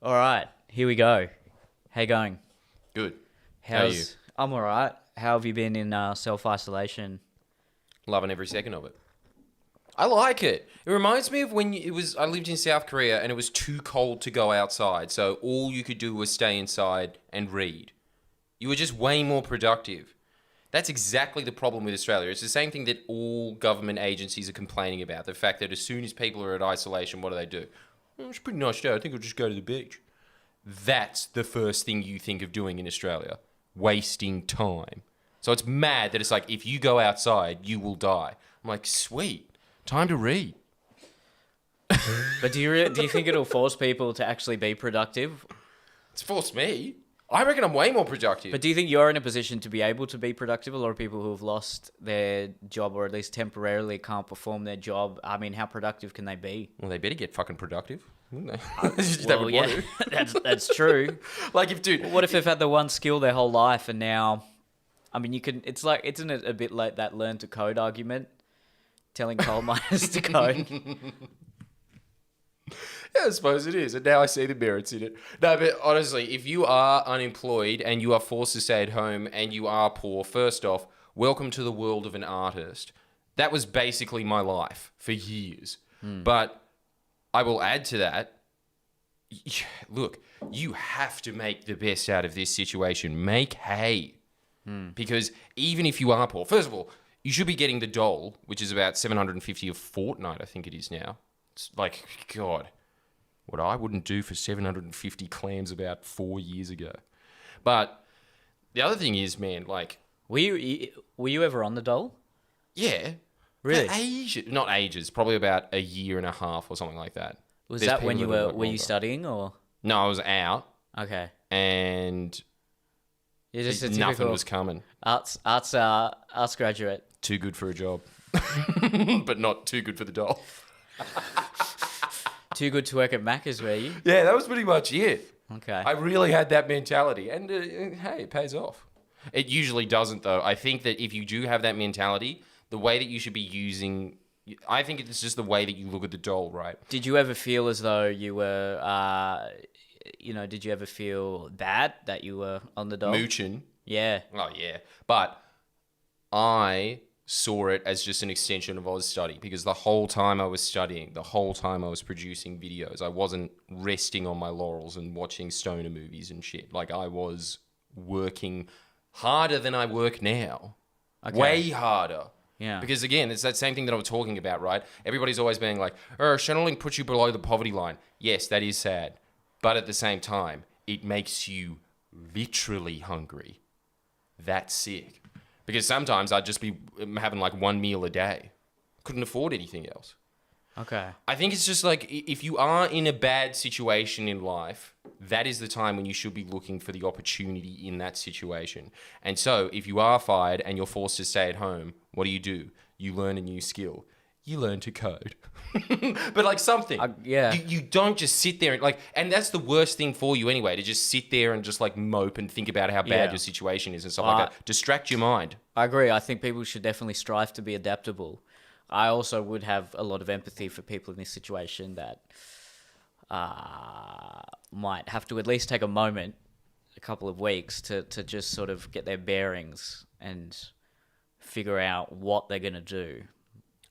All right, here we go. How you going? Good. How are you? I'm all right. How have you been in self-isolation? Loving every second of it. I like it. It reminds me of when I lived in South Korea and it was too cold to go outside, so all you could do was stay inside and read. You were just way more productive. That's exactly the problem with Australia. It's the same thing that all government agencies are complaining about. The fact that as soon as people are at isolation, what do? Oh, it's a pretty nice day. I think I'll just go to the beach. That's the first thing you think of doing in Australia. Wasting time. So it's mad that it's like, if you go outside, you will die. I'm like, sweet. Time to read. But do you think it'll force people to actually be productive? It's forced me. I reckon I'm way more productive. But do you think you're in a position to be able to be productive? A lot of people who have lost their job or at least temporarily can't perform their job. I mean, how productive can they be? Well, they better get fucking productive, wouldn't they? Well, yeah, that's true. Like if, dude... What if they've had the one skill their whole life and now... I mean, you can... It's like, isn't it a bit like that learn to code argument? Telling coal miners to code. Yeah, I suppose it is. And now I see the merits in it. No, but honestly, if you are unemployed and you are forced to stay at home and you are poor, first off, welcome to the world of an artist. That was basically my life for years. But I will add to that, look, you have to make the best out of this situation. Make hay. Because even if you are poor, first of all, you should be getting the dole, which is about $750 a fortnight, I think it is now. It's like, God, what I wouldn't do for 750 clams about 4 years ago. But the other thing is, man, like... Were you ever on the dole? Yeah. Really? For ages. Not ages, probably about a year and a half or something like that. Was There's that when people you that were work you longer. studying or? No, I was out Okay. and You're just a nothing typical was coming. arts graduate. Too good for a job. But not too good for the dole. Too good to work at Macca's, were you? Yeah, that was pretty much it. Okay. I really had that mentality. And hey, it pays off. It usually doesn't, though. I think that if you do have that mentality, the way that you should be using... I think it's just the way that you look at the dole, right? Did you ever feel as though you were, did you ever feel bad that you were on the dole? Mooching. Yeah. Oh, yeah. But I saw it as just an extension of Oz study because the whole time I was studying, the whole time I was producing videos, I wasn't resting on my laurels and watching stoner movies and shit. Like, I was working harder than I work now. Okay. Way harder. Yeah. Because, again, it's that same thing that I was talking about, right? Everybody's always being like, channeling puts you below the poverty line. Yes, that is sad. But at the same time, it makes you literally hungry. That's sick. Because sometimes I'd just be having like one meal a day. Couldn't afford anything else. Okay. I think it's just like, if you are in a bad situation in life, that is the time when you should be looking for the opportunity in that situation. And so if you are fired and you're forced to stay at home, what do? You learn a new skill. You learn to code. But like something. Yeah. You don't just sit there and like, and that's the worst thing for you anyway, to just sit there and just like mope and think about how bad Yeah. your situation is and stuff like that. Distract your mind. I agree. I think people should definitely strive to be adaptable. I also would have a lot of empathy for people in this situation that might have to at least take a moment, a couple of weeks, to just sort of get their bearings and figure out what they're going to do.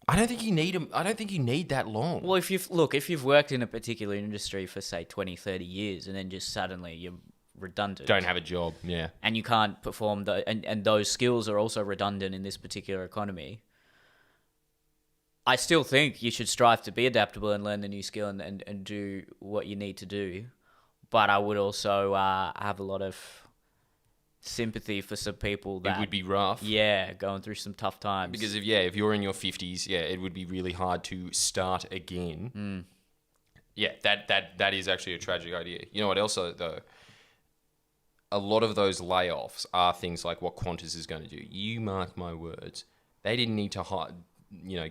I don't think you need them. I don't think you need that long. Well, if you've worked in a particular industry for, say, 20, 30 years and then just suddenly you're redundant. Don't have a job, yeah. And you can't perform, and those skills are also redundant in this particular economy. I still think you should strive to be adaptable and learn the new skill and do what you need to do. But I would also have a lot of sympathy for some people that... It would be rough. Yeah, going through some tough times. Because if you're in your 50s, it would be really hard to start again. Yeah, that is actually a tragic idea. You know what else, though? A lot of those layoffs are things like what Qantas is going to do. You mark my words. They didn't need to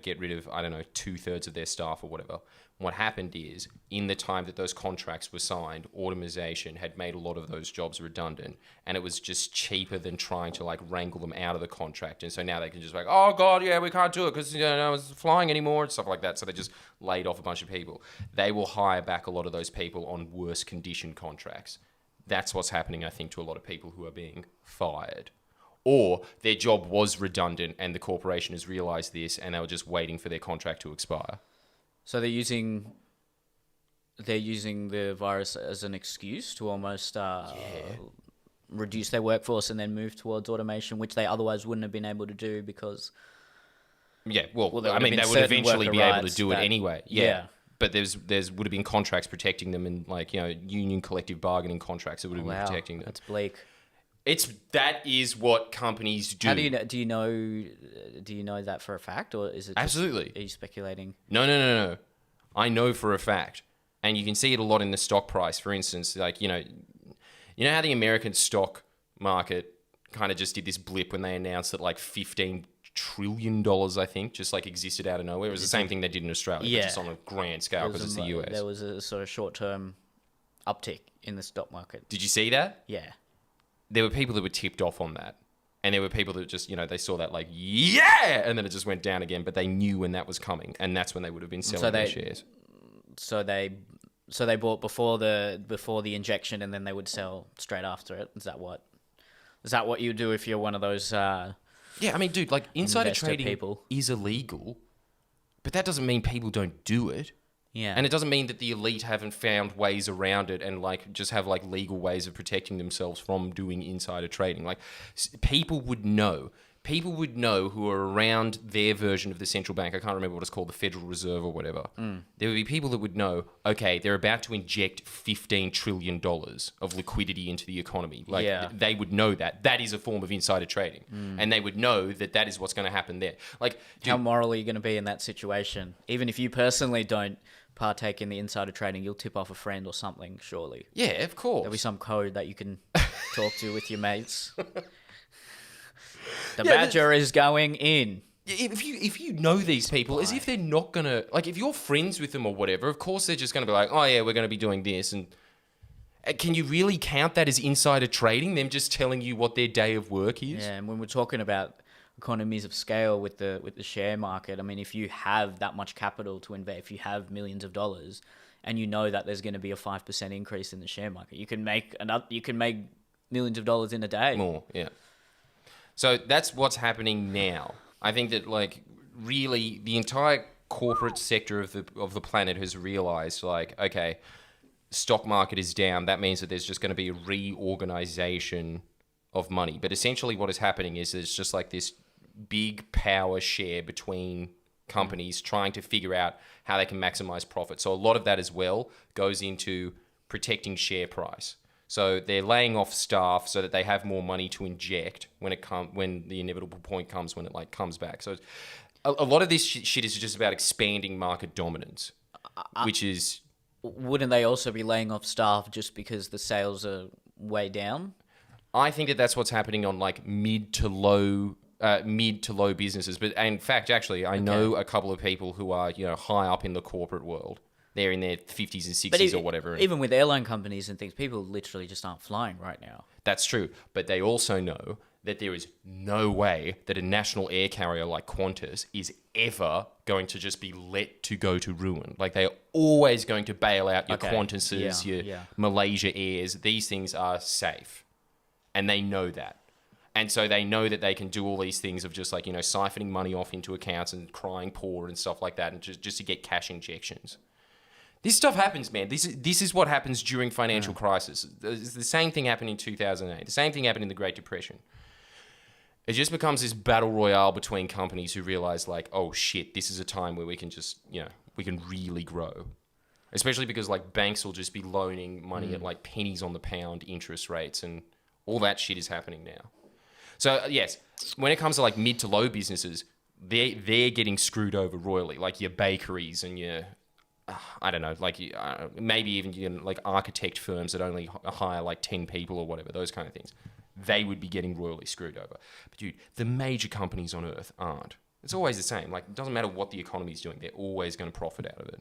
get rid of, I don't know, 2/3 of their staff or whatever. What happened is, in the time that those contracts were signed, automation had made a lot of those jobs redundant, and it was just cheaper than trying to like wrangle them out of the contract. And so now they can just be like, oh god, yeah, we can't do it because no one's flying anymore and stuff like that. So they just laid off a bunch of people. They will hire back a lot of those people on worse condition contracts. That's what's happening, I think, to a lot of people who are being fired. Or their job was redundant and the corporation has realized this and they were just waiting for their contract to expire. So they're using the virus as an excuse to almost reduce their workforce and then move towards automation, which they otherwise wouldn't have been able to do because... Yeah, well there I would mean, have they been would certain eventually worker be able to rights do it that- anyway. Yeah. But there's would have been contracts protecting them and like, union collective bargaining contracts that would have been Wow, protecting them. that's bleak. That is what companies do. How do you know that for a fact, or is it just, Absolutely. are you speculating? No. I know for a fact. And you can see it a lot in the stock price. For instance, like, you know how the American stock market kind of just did this blip when they announced that like $15 trillion, I think, just like existed out of nowhere. It was the same thing they did in Australia, Yeah. but just on a grand scale because it's the US. There was a sort of short-term uptick in the stock market. Did you see that? Yeah. There were people that were tipped off on that. And there were people that just, they saw that like, yeah! And then it just went down again, but they knew when that was coming. And that's when they would have been selling their shares. So they bought before the injection, and then they would sell straight after it. Is that what you do if you're one of those? Yeah, I mean, dude, like insider Investor trading people. is illegal, but that doesn't mean people don't do it. Yeah. And it doesn't mean that the elite haven't found ways around it and like just have like legal ways of protecting themselves from doing insider trading. Like people would know. People would know who are around their version of the central bank. I can't remember what it's called, the Federal Reserve or whatever. There would be people that would know, okay, they're about to inject $15 trillion of liquidity into the economy. Like they would know that. That is a form of insider trading. And they would know that that is what's going to happen there. Like, How moral are you going to be in that situation? Even if you personally don't partake in the insider trading, you'll tip off a friend or something, surely. yeah, of course. There'll be some code that you can talk to with your mates. The Yeah, badger is going in. If you know these people, as if they're not gonna like, if you're friends with them or whatever, of course they're just gonna be like, oh yeah, we're gonna be doing this. And can you really count that as insider trading? Them just telling you what their day of work is? Yeah, and when we're talking about economies of scale with the share market, I mean, if you have that much capital to invest, if you have millions of dollars, and you know that there's going to be a 5% increase in the share market, you can make millions of dollars in a day. More, yeah. So that's what's happening now. I think that like really the entire corporate sector of the planet has realized like, okay, stock market is down. That means that there's just going to be a reorganization of money. But essentially what is happening is there's just like this big power share between companies trying to figure out how they can maximize profit. So a lot of that as well goes into protecting share price. So they're laying off staff so that they have more money to inject when the inevitable point comes when it like comes back. So a lot of this shit is just about expanding market dominance, which is... Wouldn't they also be laying off staff just because the sales are way down? I think that that's what's happening on like mid to low businesses. But in fact, actually, I know a couple of people who are high up in the corporate world. They're in their 50s and 60s or whatever. Even with airline companies and things, people literally just aren't flying right now. That's true. But they also know that there is no way that a national air carrier like Qantas is ever going to just be let to go to ruin. Like, they're always going to bail out your Qantases, your Malaysia Airs. These things are safe. And they know that. And so they know that they can do all these things of just like, siphoning money off into accounts and crying poor and stuff like that, and just to get cash injections. This stuff happens, man. This is what happens during financial crisis. The same thing happened in 2008. The same thing happened in the Great Depression. It just becomes this battle royale between companies who realize like, oh shit, this is a time where we can just, we can really grow. Especially because like banks will just be loaning money at like pennies on the pound interest rates, and all that shit is happening now. So yes, when it comes to like mid to low businesses, they're getting screwed over royally. Like your bakeries and your... I don't know, like maybe even like architect firms that only hire like 10 people or whatever, those kind of things. They would be getting royally screwed over. But dude, the major companies on earth aren't. It's always the same. Like, it doesn't matter what the economy's doing. They're always going to profit out of it.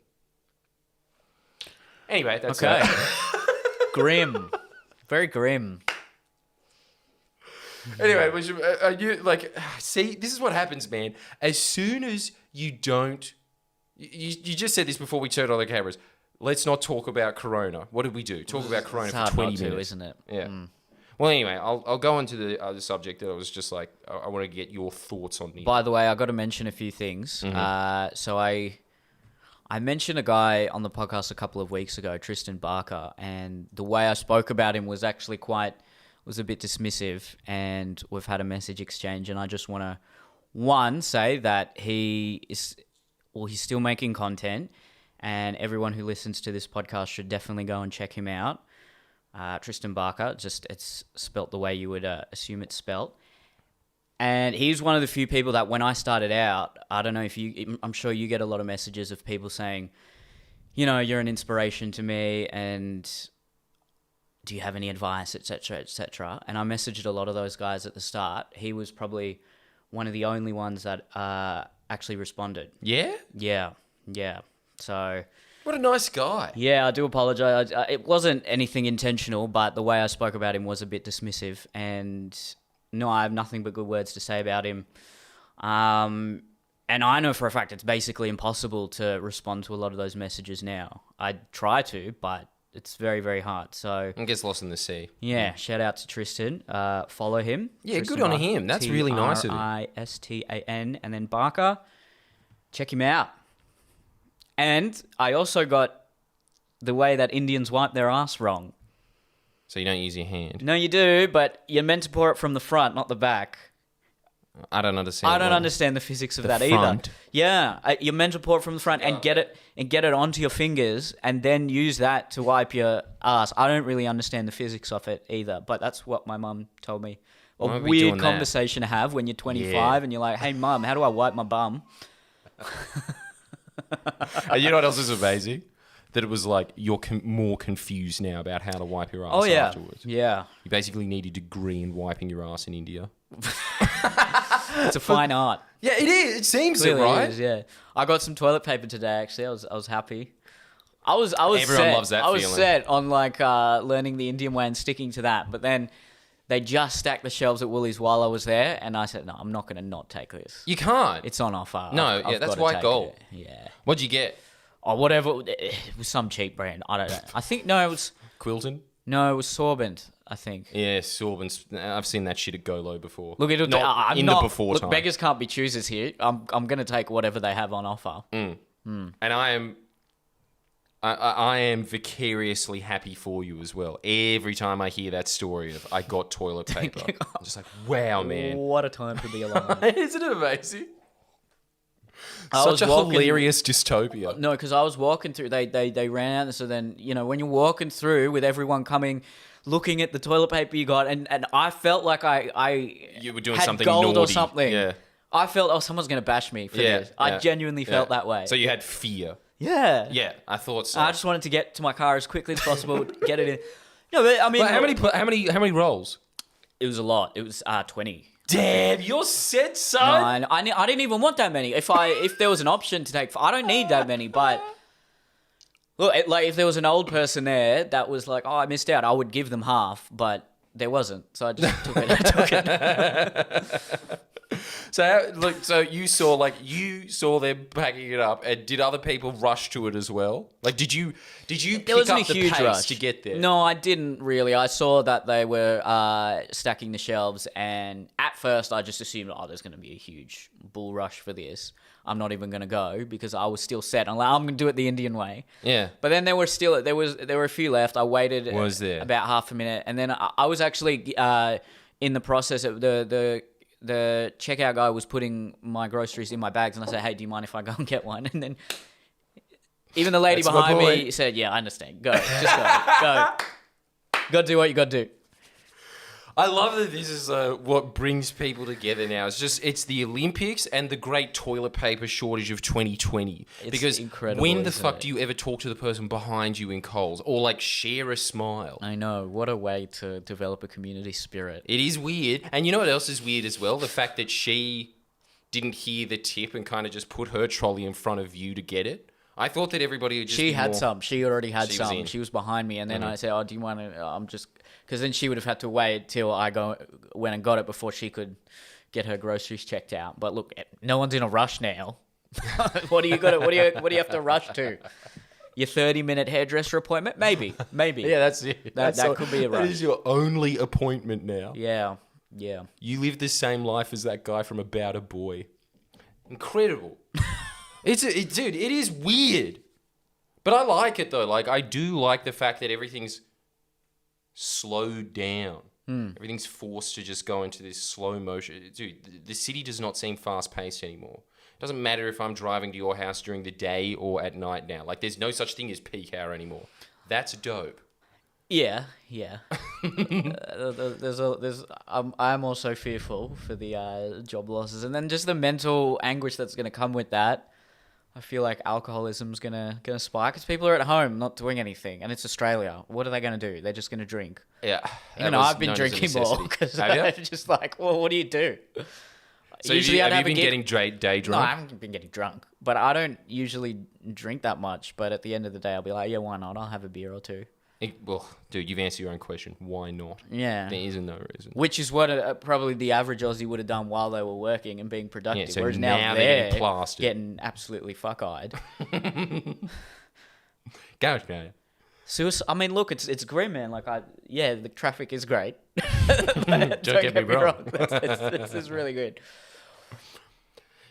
Anyway, that's Okay. Grim. Very grim. Anyway, are you like? See, this is what happens, man. As soon as you don't, you just said this before we turned on the cameras. Let's not talk about Corona. What did we do? Talk about Corona It's for hard 20 not to, minutes, isn't it? Yeah. Well, anyway, I'll go on to the other subject that I was just like, I want to get your thoughts on. By the way, I got to mention a few things. So I mentioned a guy on the podcast a couple of weeks ago, Tristan Barker, and the way I spoke about him was actually was a bit dismissive, and we've had a message exchange, and I just want to, say that he's still making content, and everyone who listens to this podcast should definitely go and check him out. Tristan Barker, it's spelt the way you would assume it's spelt. And he's one of the few people that when I started out, I don't know if I'm sure you get a lot of messages of people saying, you're an inspiration to me, and do you have any advice, etc., etc. And I messaged a lot of those guys at the start. He was probably one of the only ones that actually responded. Yeah? Yeah. So... What a nice guy. Yeah, I do apologize. It wasn't anything intentional, but the way I spoke about him was a bit dismissive. And no, I have nothing but good words to say about him. And I know for a fact it's basically impossible to respond to a lot of those messages now. I try to, but it's very, very hard. So It gets lost in the sea. yeah, shout out to Tristan. Follow him. Yeah, Tristan good on Barker, him. That's really nice of him. Tristan, and then Barker. Check him out. And I also got the way that Indians wipe their ass wrong. So you don't use your hand. No, you do, but you're meant to pour it from the front, not the back. I don't understand. I don't understand the physics of that front. either. Yeah, you're meant to pour it from the front and get it onto your fingers, and then use that to wipe your ass. I don't really understand the physics of it either, but that's what my mum told me. A Won't be weird doing that. conversation to have when you're 25 Yeah. and you're like, "Hey, mum, how do I wipe my bum?" And you know what else is amazing? That it was like you're more confused now about how to wipe your ass Oh yeah, afterwards. yeah. You basically need a degree in wiping your ass in India. It's a fine art. Yeah, it is. It seems Clearly it, right? it is, yeah. I got some toilet paper today. Actually, I was happy. I was Everyone set. loves that I was feeling. set on like learning the Indian way and sticking to that. But then they just stacked the shelves at Woolies while I was there, and I said, "No, I'm not going to not take this. You can't. It's on offer." No, I've that's gotta white take gold. it. Yeah. What'd you get? Or whatever. It was some cheap brand. I don't know. I think it was Quilton? Sorbent. I think. Yeah, Sorbens. I've seen that shit at Golo before. Look, Not in the before look, time. beggars can't be choosers here. I'm going to take whatever they have on offer. And I am vicariously happy for you as well. Every time I hear that story of I got toilet paper, I'm just like, wow, man. What a time to be alive. Isn't it amazing? I Such was a walking- hilarious dystopia. No, because I was walking through. They ran out. So then, when you're walking through with everyone coming, looking at the toilet paper you got, and I felt like You were doing had something gold naughty. or something. Yeah. I felt, someone's going to bash me for this. I genuinely felt that way. So you had fear. Yeah. Yeah, I thought so. I just wanted to get to my car as quickly as possible, get it in. No, but I mean, But how many rolls? It was a lot. It was 20. Damn, you're set, No, son. I didn't even want that many. If there was an option to take, I don't need that many. But look, if there was an old person there that was like, "Oh, I missed out," I would give them half. But there wasn't, so I just took it. So you saw them packing it up, and did other people rush to it as well? Like, did you There pick wasn't up a the huge pace rush to get there? No, I didn't really. I saw that they were stacking the shelves, and at first I just assumed, there's going to be a huge bull rush for this. I'm not even going to go because I was still set. I'm going to do it the Indian way. Yeah. But then there were a few left. I waited Was there? about half a minute, and then I was actually in the process of the checkout guy was putting my groceries in my bags, and I said, "Hey, do you mind if I go and get one?" And then even the lady That's my behind boy. me said, "Yeah, I understand. Go, just go. Go do what you got to do." I love that this is what brings people together now. It's the Olympics and the great toilet paper shortage of 2020. It's because incredible, when the isn't fuck it? do you ever talk to the person behind you in Coles or like share a smile? I know. What a way to develop a community spirit. It is weird. And you know what else is weird as well? The fact that she didn't hear the tip and kind of just put her trolley in front of you to get it. I thought that everybody would just She be had more... some. She already had She was some. in. She was behind me, and then I said, "Oh, do you want to?" I'm just because then she would have had to wait till I went and got it before she could get her groceries checked out. But look, no one's in a rush now. What do you got? What do you have to rush to? Your 30-minute hairdresser appointment? Maybe. Yeah, that's it. That could be a That rush. is your only appointment now. Yeah. You live the same life as that guy from About a Boy. Incredible. Dude, it is weird. But I like it though. Like, I do like the fact that everything's slowed down. Everything's forced to just go into this slow motion. Dude, the city does not seem fast paced anymore. It doesn't matter if I'm driving to your house during the day or at night now. Like, there's no such thing as peak hour anymore. That's dope. Yeah. I'm also fearful for the job losses, and then just the mental anguish that's going to come with that. I feel like alcoholism's gonna spike because people are at home not doing anything, and it's Australia. What are they gonna do? They're just gonna drink. Yeah. You know, I've been drinking more because I'm just like, well, what do you do? So usually have you been getting day drunk? No, I haven't been getting drunk, but I don't usually drink that much. But at the end of the day, I'll be like, yeah, why not? I'll have a beer or two. Well, dude, you've answered your own question. Why not? Yeah. There isn't no reason. Which is what probably the average Aussie would have done while they were working and being productive. Yeah, so whereas now now they're they're getting plastered. getting absolutely fuck-eyed. Go. I mean, look, it's great, man. Like, the traffic is great. Don't get me wrong. This is really good.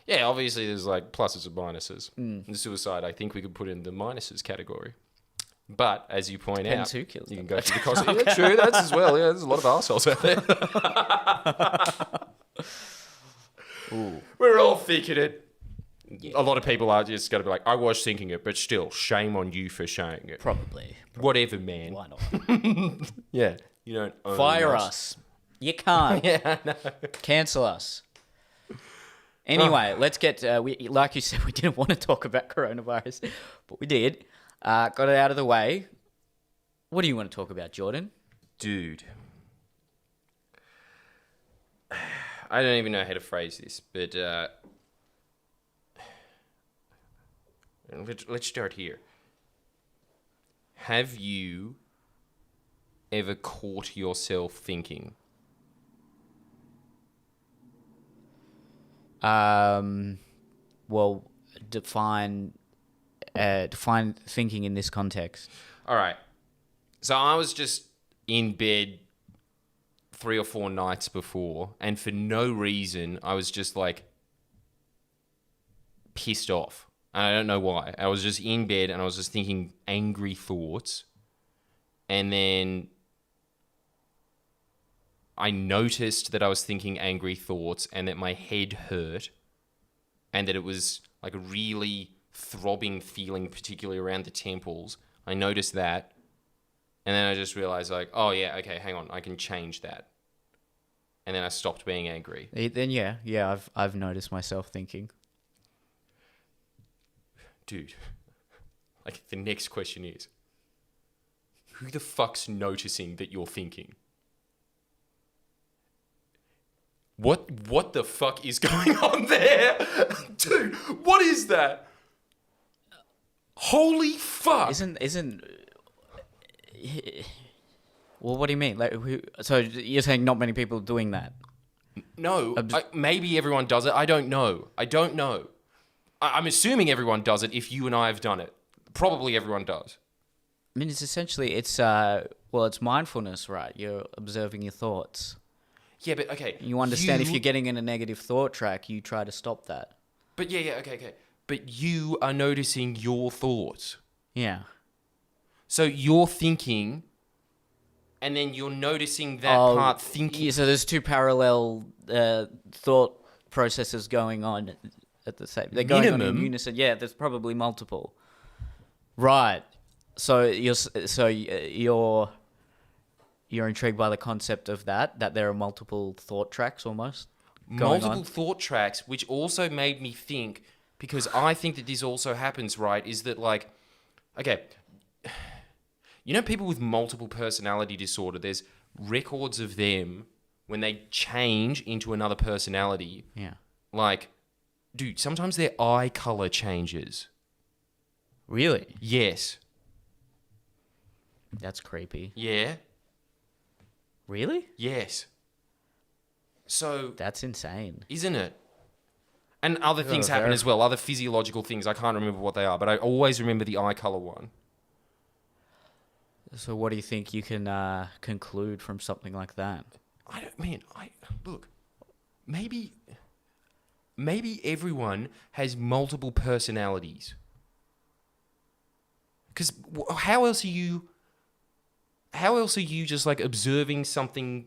Yeah, obviously there's like pluses and minuses. The suicide, I think we could put in the minuses category. But as you point Depends out, who kills you can them. go through the cost. Yeah, true. That's as well. Yeah, there's a lot of arseholes out there. Ooh. We're all thinking it. Yeah. A lot of people are just going to be like, I was thinking it, but still, shame on you for saying it. Probably. Whatever, man. Why not? Yeah, you don't own Fire us. You can't. Yeah, I know. Cancel us. Anyway, let's get... like you said, we didn't want to talk about coronavirus, but we did. Got it out of the way. What do you want to talk about, Jordan? Dude. I don't even know how to phrase this, but let's start here. Have you ever caught yourself thinking? Well, define thinking in this context. All right. So I was just in bed 3 or 4 nights before, and for no reason, I was just like pissed off. And I don't know why. I was just in bed and I was just thinking angry thoughts. And then I noticed that I was thinking angry thoughts and that my head hurt and that it was like a really throbbing feeling, particularly around the temples. I noticed that. And then I just realized like, oh yeah, okay, hang on, I can change that. And then I stopped being angry. Then yeah, I've noticed myself thinking. Dude, like the next question is, who the fuck's noticing that you're thinking? What the fuck is going on there? Dude, what is that? Holy fuck. Isn't well, what do you mean? Like, so you're saying not many people are doing that? No, maybe everyone does it. I don't know. I'm assuming everyone does it if you and I have done it. Probably everyone does. I mean, it's essentially, it's mindfulness, right? You're observing your thoughts. Yeah, but okay. You understand if you're getting in a negative thought track, you try to stop that. But okay. But you are noticing your thoughts. Yeah. So you're thinking, and then you're noticing that part thinking. Yeah, so there's two parallel thought processes going on at the same. They're going on in unison. Yeah, there's probably multiple. Right. So you're intrigued by the concept of that there are multiple thought tracks almost going on. Thought tracks, which also made me think, because I think that this also happens, right, is that like, okay, you know, people with multiple personality disorder, there's records of them when they change into another personality. Yeah. Like, dude, sometimes their eye color changes. Really? Yes. That's creepy. Yeah. Really? Yes. So, That's insane. isn't it? And other Gotta things happen verify. as well, other physiological things. I can't remember what they are, but I always remember the eye color one. So what do you think you can conclude from something like that? Look, maybe everyone has multiple personalities. Because how else are you just like observing something?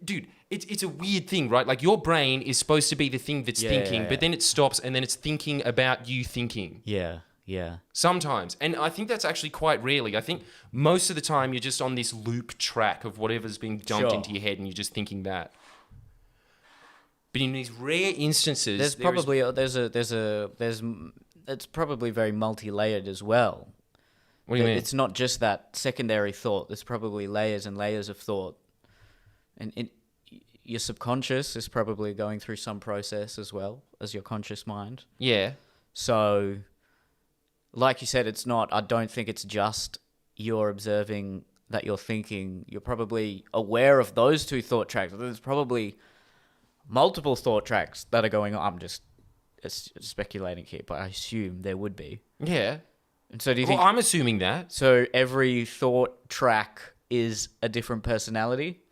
Dude, it's a weird thing, right? Like your brain is supposed to be the thing that's thinking, but then it stops and then it's thinking about you thinking. Yeah. Sometimes. And I think that's actually quite rarely. I think most of the time you're just on this loop track of whatever's being dumped into your head and you're just thinking that. But in these rare instances, it's probably very multi-layered as well. What do you mean? It's not just that secondary thought. There's probably layers and layers of thought. And your subconscious is probably going through some process as well as your conscious mind. Yeah. So, like you said, I don't think it's just you're observing that you're thinking. You're probably aware of those two thought tracks. There's probably multiple thought tracks that are going on. I'm just speculating here, but I assume there would be. Yeah. And so do you think... I'm assuming that. So every thought track is a different personality?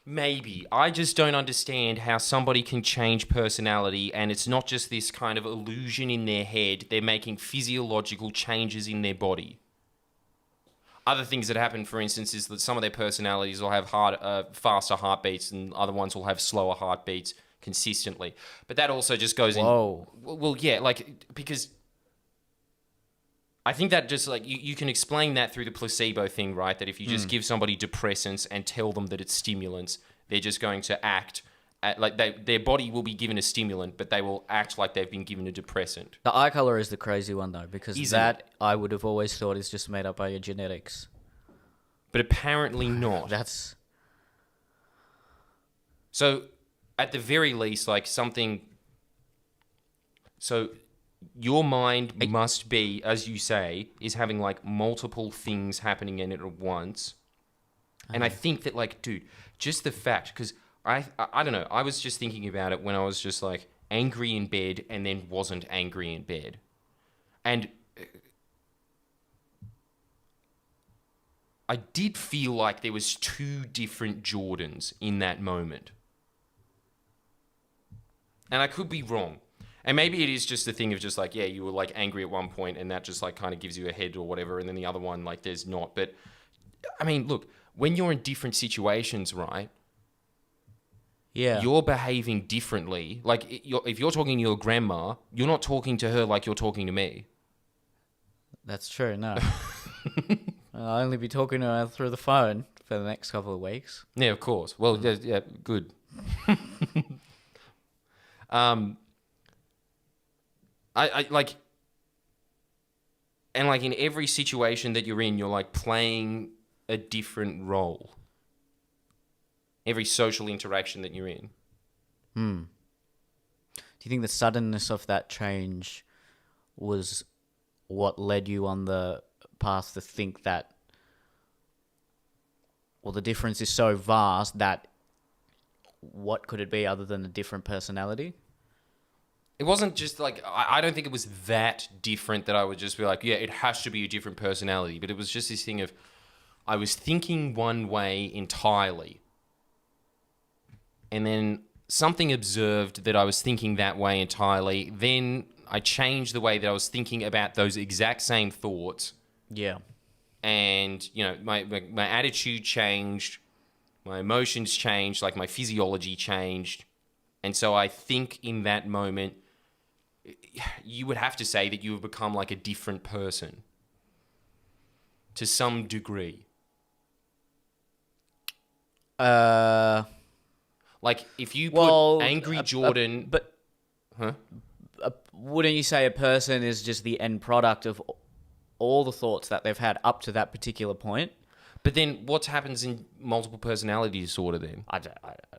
Maybe. I just don't understand how somebody can change personality and it's not just this kind of illusion in their head. They're making physiological changes in their body. Other things that happen, for instance, is that some of their personalities will have faster heartbeats and other ones will have slower heartbeats consistently. But that also just goes Whoa. in... Well, yeah, like, because... I think that just like you can explain that through the placebo thing, right? That if you just give somebody depressants and tell them that it's stimulants, they're just going to act their body will be given a stimulant, but they will act like they've been given a depressant. The eye color is the crazy one though, because Isn't that I would have always thought is just made up by your genetics. But apparently not. That's... So, at the very least, like something... So... Your mind must be, as you say, is having like multiple things happening in it at once. And I think that like, dude, just the fact, because I don't know, I was just thinking about it when I was just like angry in bed and then wasn't angry in bed. And I did feel like there was two different Jordans in that moment. And I could be wrong. And maybe it is just the thing of just like, yeah, you were like angry at one point and that just like kind of gives you a head or whatever. And then the other one, like there's not. But I mean, look, when you're in different situations, right? Yeah. You're behaving differently. Like if you're talking to your grandma, you're not talking to her like you're talking to me. That's true, no. I'll only be talking to her through the phone for the next couple of weeks. Yeah, of course. Well, yeah, good. I like, and like in every situation that you're in, you're like playing a different role. Every social interaction that you're in. Do you think the suddenness of that change was what led you on the path to think that, well, the difference is so vast that what could it be other than a different personality? It wasn't just like, I don't think it was that different that I would just be like, yeah, it has to be a different personality. But it was just this thing of, I was thinking one way entirely. And then something observed that I was thinking that way entirely. Then I changed the way that I was thinking about those exact same thoughts. Yeah. And, you know, my attitude changed. My emotions changed. Like my physiology changed. And so I think in that moment, you would have to say that you have become like a different person to some degree. Like if you put angry Jordan, wouldn't you say a person is just the end product of all the thoughts that they've had up to that particular point? But then what happens in multiple personality disorder then?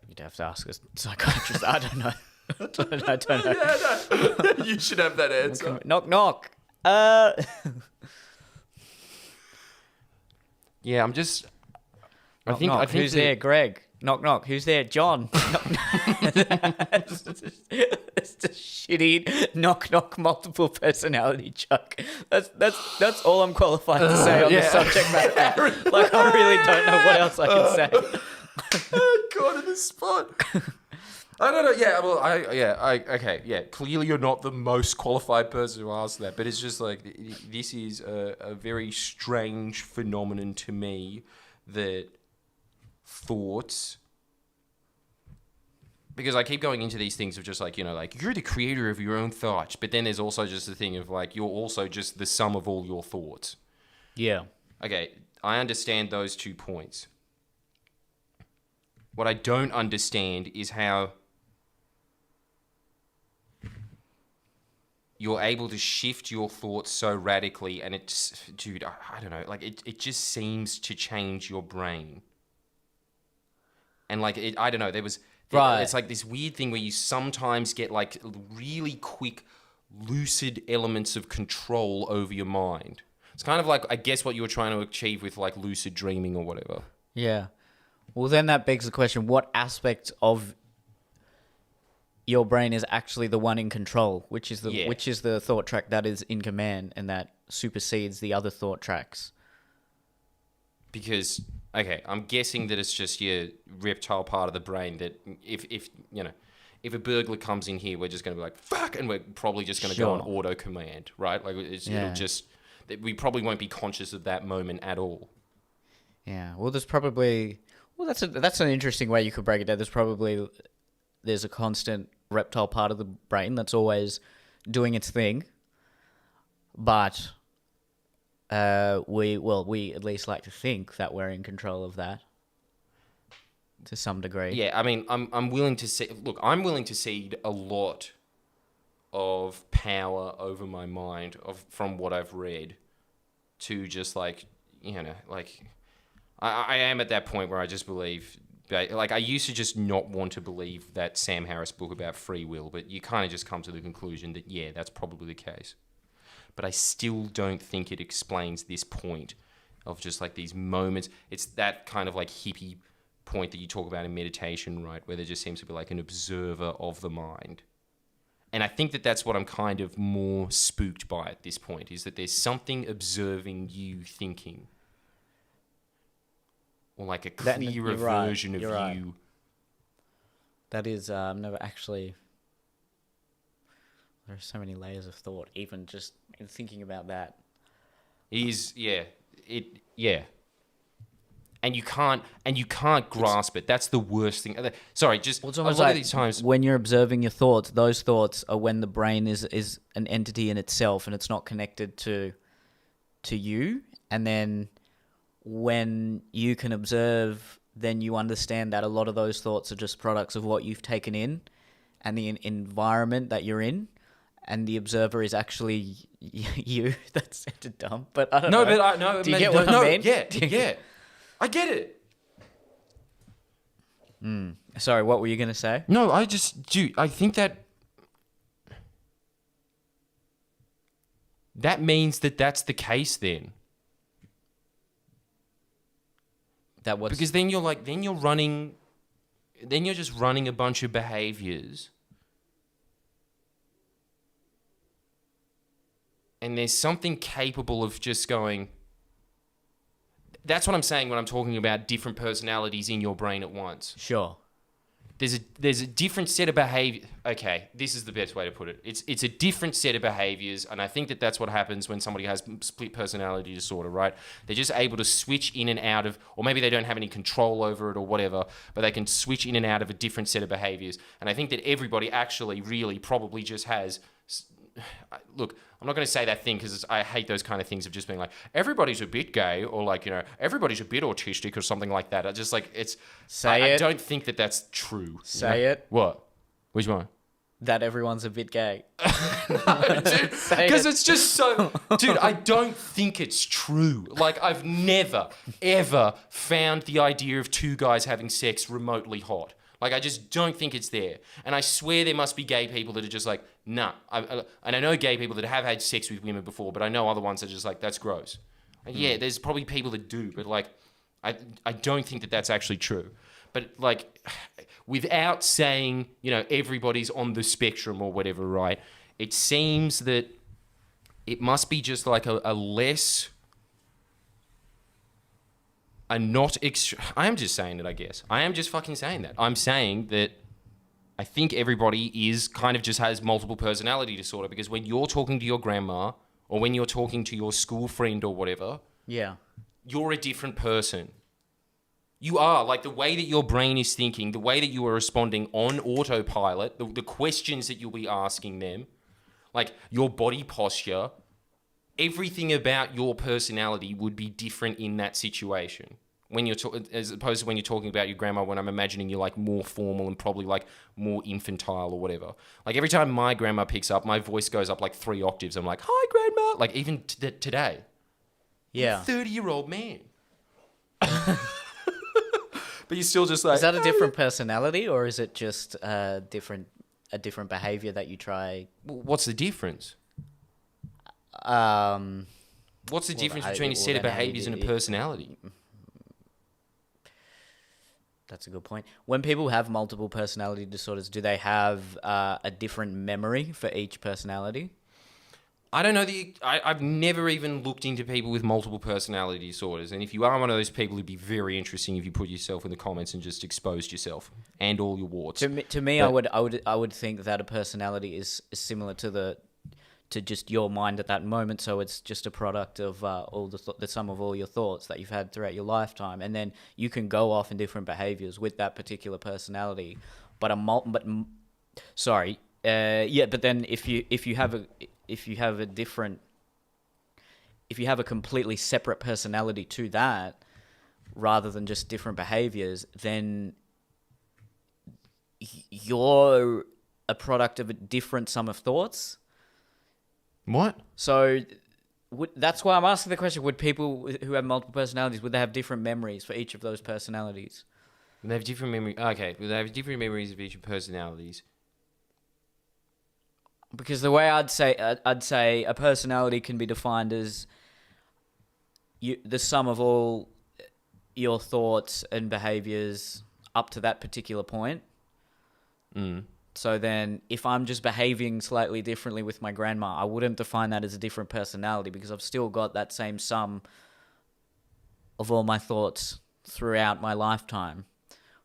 You'd have to ask a psychiatrist. I don't know. I don't know. Yeah, no. You should have that answer. Knock, knock. Uh, Yeah, I'm just. knock, knock. Who's there? Greg. Knock, knock. Who's there? John. It's just a shitty knock, knock, multiple personality joke. That's all I'm qualified to say on this subject matter. Like, I really don't know what else I can say. Caught in the spot. I don't know. Yeah, well, okay. Yeah, clearly you're not the most qualified person to ask that, but it's just like this is a very strange phenomenon to me that thoughts. Because I keep going into these things of just like, like you're the creator of your own thoughts, but then there's also just the thing of like you're also just the sum of all your thoughts. Yeah. Okay, I understand those 2 points. What I don't understand is how you're able to shift your thoughts so radically, and it's, dude, I don't know, like it just seems to change your brain. And like, I don't know, Right. It's like this weird thing where you sometimes get like really quick, lucid elements of control over your mind. It's kind of like, I guess, what you were trying to achieve with like lucid dreaming or whatever. Yeah. Well, then that begs the question, what aspect of your brain is actually the one in control? Which is the thought track that is in command and that supersedes the other thought tracks? Because, okay, I'm guessing that it's just your reptile part of the brain that if a burglar comes in here, we're just going to be like, fuck, and we're probably just going to go on auto command, right? Like, it'll just, we probably won't be conscious of that moment at all. Yeah, well, that's an interesting way you could break it down. There's a constant reptile part of the brain that's always doing its thing, but we at least like to think that we're in control of that to some degree. Yeah, I mean, I'm willing to cede a lot of power over my mind from what I've read to just like, like I am at that point where I just believe, like, I used to just not want to believe that Sam Harris book about free will, but you kind of just come to the conclusion that, yeah, that's probably the case. But I still don't think it explains this point of just like these moments. It's that kind of like hippie point that you talk about in meditation, right? Where there just seems to be like an observer of the mind. And I think that that's what I'm kind of more spooked by at this point, is that there's something observing you thinking. Or like a clearer version of you. That is, never actually... There are so many layers of thought, even just in thinking about that. Yeah. And you can't grasp it. That's the worst thing. Sorry, just it's almost a lot like of these times when you're observing your thoughts, those thoughts are when the brain is an entity in itself and it's not connected to you. And then when you can observe, then you understand that a lot of those thoughts are just products of what you've taken in and the environment that you're in. And the observer is actually you. That sounded dumb, but I don't know. No, do you get what I mean? Yeah. I get it. Sorry, what were you going to say? No, I think that means that that's the case then. Because then you're just running a bunch of behaviors. And there's something capable of just going... That's what I'm saying when I'm talking about different personalities in your brain at once. Sure. There's a different set of behavior. Okay, this is the best way to put it. It's a different set of behaviors, and I think that that's what happens when somebody has split personality disorder, right? They're just able to switch in and out of, or maybe they don't have any control over it or whatever, but they can switch in and out of a different set of behaviors. And I think that everybody actually really probably just has... Look, I'm not going to say that thing because I hate those kind of things of just being like, everybody's a bit gay or like, everybody's a bit autistic or something like that. I just like, I don't think that that's true. Say it. What? Which one? That everyone's a bit gay. No, dude, because it's just so... Dude, I don't think it's true. Like, I've never, ever found the idea of two guys having sex remotely hot. Like, I just don't think it's there. And I swear there must be gay people that are just like, nah. And I know gay people that have had sex with women before, but I know other ones that are just like, that's gross. And yeah, there's probably people that do, but like, I don't think that that's actually true. But like, without saying, you know, everybody's on the spectrum or whatever, right? It seems that it must be just like a less... I am just saying it, I guess. I am just fucking saying that. I'm saying that I think everybody is kind of just has multiple personality disorder, because when you're talking to your grandma or when you're talking to your school friend or whatever, Yeah. you're a different person. You are. Like, the way that your brain is thinking, the way that you are responding on autopilot, the questions that you'll be asking them, like your body posture, everything about your personality would be different in that situation. When you're as opposed to when you're talking about your grandma, when I'm imagining you're like more formal and probably like more infantile or whatever. Like, every time my grandma picks up, my voice goes up like 3 octaves. I'm like, "Hi, grandma." Like, even today. Yeah. I'm a 30-year-old man. But you're still just like... Is that a different personality, or is it just a different behavior that you try? What's the difference? What's the difference between a set of behaviors and a personality? That's a good point. When people have multiple personality disorders, do they have a different memory for each personality? I don't know. I've never even looked into people with multiple personality disorders. And if you are one of those people, it'd be very interesting if you put yourself in the comments and just exposed yourself and all your warts. To me, I would think that a personality is similar to just your mind at that moment. So it's just a product of all the sum of all your thoughts that you've had throughout your lifetime, and then you can go off in different behaviors with that particular personality. But but then if you have a completely separate personality to that, rather than just different behaviors, then you're a product of a different sum of thoughts. What? So that's why I'm asking the question: would people who have multiple personalities, would they have different memories for each of those personalities? They have different memories. Okay, well, they have different memories of each personalities. Because the way I'd say a personality can be defined as the sum of all your thoughts and behaviors up to that particular point. Mm. So then, if I'm just behaving slightly differently with my grandma, I wouldn't define that as a different personality, because I've still got that same sum of all my thoughts throughout my lifetime.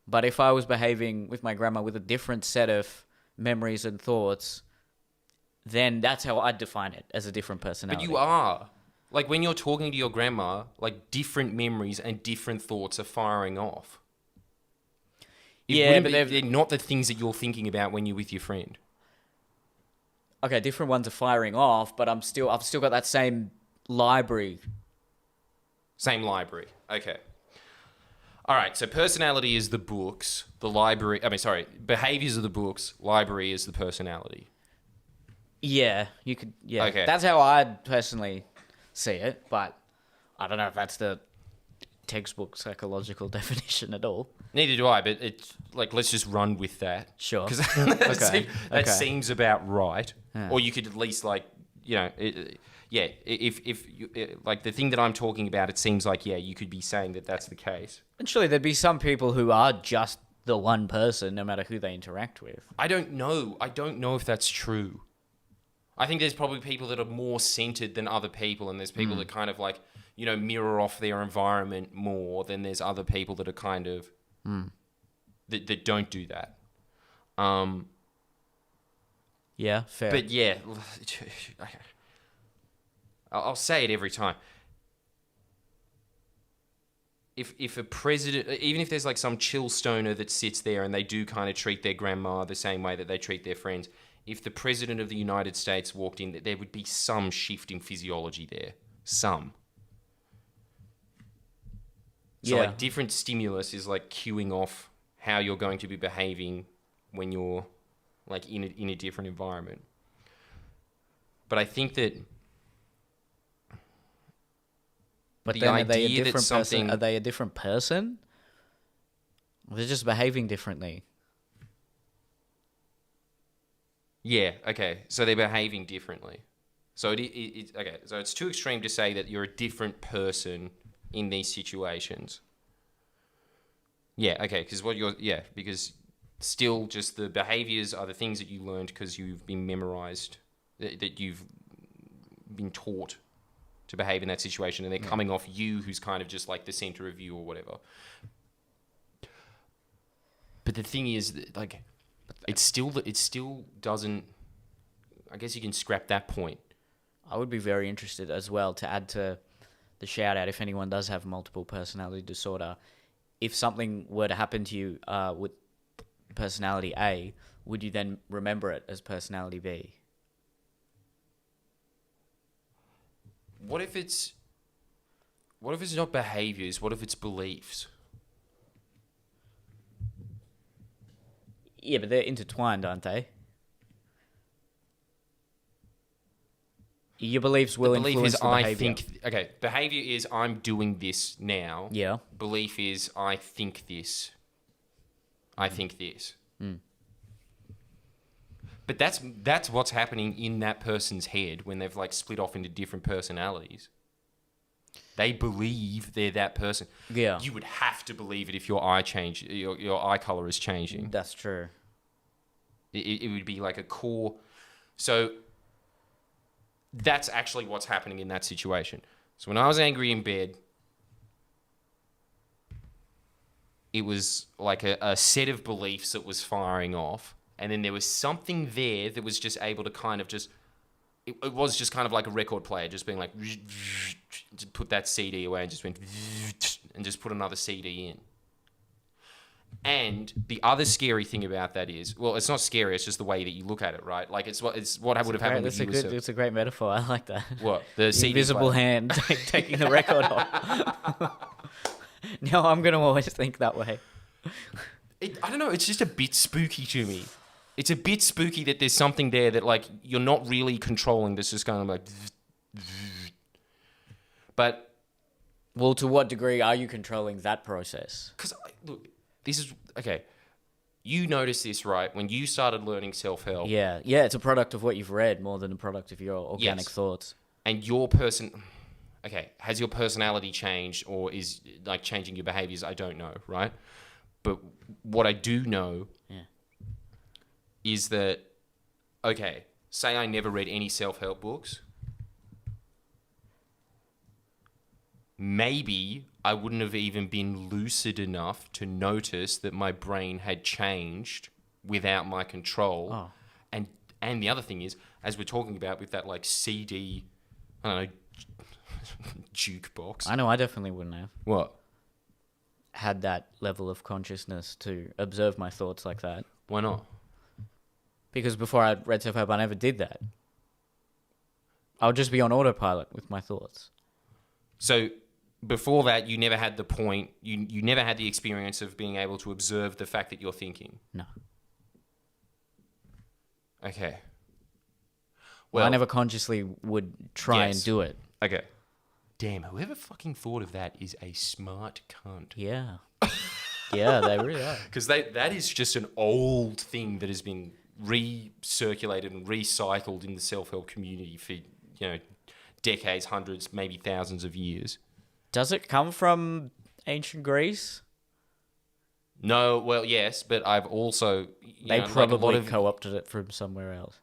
But if I was behaving with my grandma with a different set of memories and thoughts, then that's how I'd define it, as a different personality. But you are. Like, when you're talking to your grandma, like, different memories and different thoughts are firing off. But they're not the things that you're thinking about when you're with your friend. Okay, different ones are firing off, but I've still got that same library. Same library. Okay. All right, so personality is the books, behaviors are the books, library is the personality. Yeah, you could, yeah. Okay. That's how I'd personally see it, but I don't know if that's the textbook psychological definition at all. Neither do I, but it's like, let's just run with that. Sure. Because that seems about right. Yeah. Or you could at least, like, you know, if you, like, the thing that I'm talking about, it seems like, yeah, you could be saying that that's the case. And surely there'd be some people who are just the one person, no matter who they interact with. I don't know if that's true. I think there's probably people that are more centered than other people, and there's people that kind of, like, you know, mirror off their environment more than there's other people that are kind of that don't do that. Yeah, fair. But yeah, I'll say it every time. If a president, even if there's like some chill stoner that sits there and they do kind of treat their grandma the same way that they treat their friends, if the president of the United States walked in, there would be some shift in physiology there. Some. So like, different stimulus is like cueing off how you're going to be behaving when you're like in a different environment. But I think that But then are they a different person? Or they're just behaving differently? Yeah, okay. So they're behaving differently. So okay. So it's too extreme to say that you're a different person in these situations. Yeah, okay. Because still just the behaviors are the things that you learned because you've been memorized, that you've been taught to behave in that situation, and they're coming off you, who's kind of just like the center of you or whatever. But the thing is, like, it still doesn't. I guess you can scrap that point. I would be very interested as well to add to the shout out if anyone does have multiple personality disorder. If something were to happen to you with personality A, would you then remember it as personality B? What if it's not behaviors? What if it's beliefs? Yeah, but they're intertwined, aren't they? Your beliefs will The belief influence is the I behavior. think. Okay, behavior is I'm doing this now. Yeah. Belief is I think this. I think this. But that's what's happening in that person's head when they've like split off into different personalities. They believe they're that person. Yeah. You would have to believe it if your eye color is changing. That's true. It would be like a core. So that's actually what's happening in that situation. So when I was angry in bed, it was like a set of beliefs that was firing off. And then there was something there that was just able to kind of just... It was just kind of like a record player, just being like... to put that CD away and just went... and just put another CD in. And the other scary thing about that is, well, it's not scary. It's just the way that you look at it, right? Like it's what would have happened with you. It's a great metaphor. I like that. What the CD invisible player. hand taking the record off. No, I'm gonna always think that way. I don't know. It's just a bit spooky to me. It's a bit spooky that there's something there that like you're not really controlling. That's just kind of like. But Well, to what degree are you controlling that process? because look, this is okay. You noticed this, right? When you started learning self-help. Yeah, it's a product of what you've read more than a product of your organic Yes. thoughts. And your person, okay, has your personality changed or is like changing your behaviors? I don't know, right? But what I do know is that, okay, say I never read any self-help books. Maybe I wouldn't have even been lucid enough to notice that my brain had changed without my control. Oh. And the other thing is, as we're talking about with that like CD, I don't know, jukebox. I know I definitely wouldn't have What? had that level of consciousness to observe my thoughts like that. Why not? Because before I read self-help, I never did that. I would just be on autopilot with my thoughts. So before that, you never had the point, you never had the experience of being able to observe the fact that you're thinking. No. Okay. Well, I never consciously would try and do it. Okay. Damn, whoever fucking thought of that is a smart cunt. Yeah. Yeah, they really are. Because that is just an old thing that has been recirculated and recycled in the self-help community for, decades, hundreds, maybe thousands of years. Does it come from ancient Greece? No, well, yes, but I've also... They like probably co-opted it from somewhere else.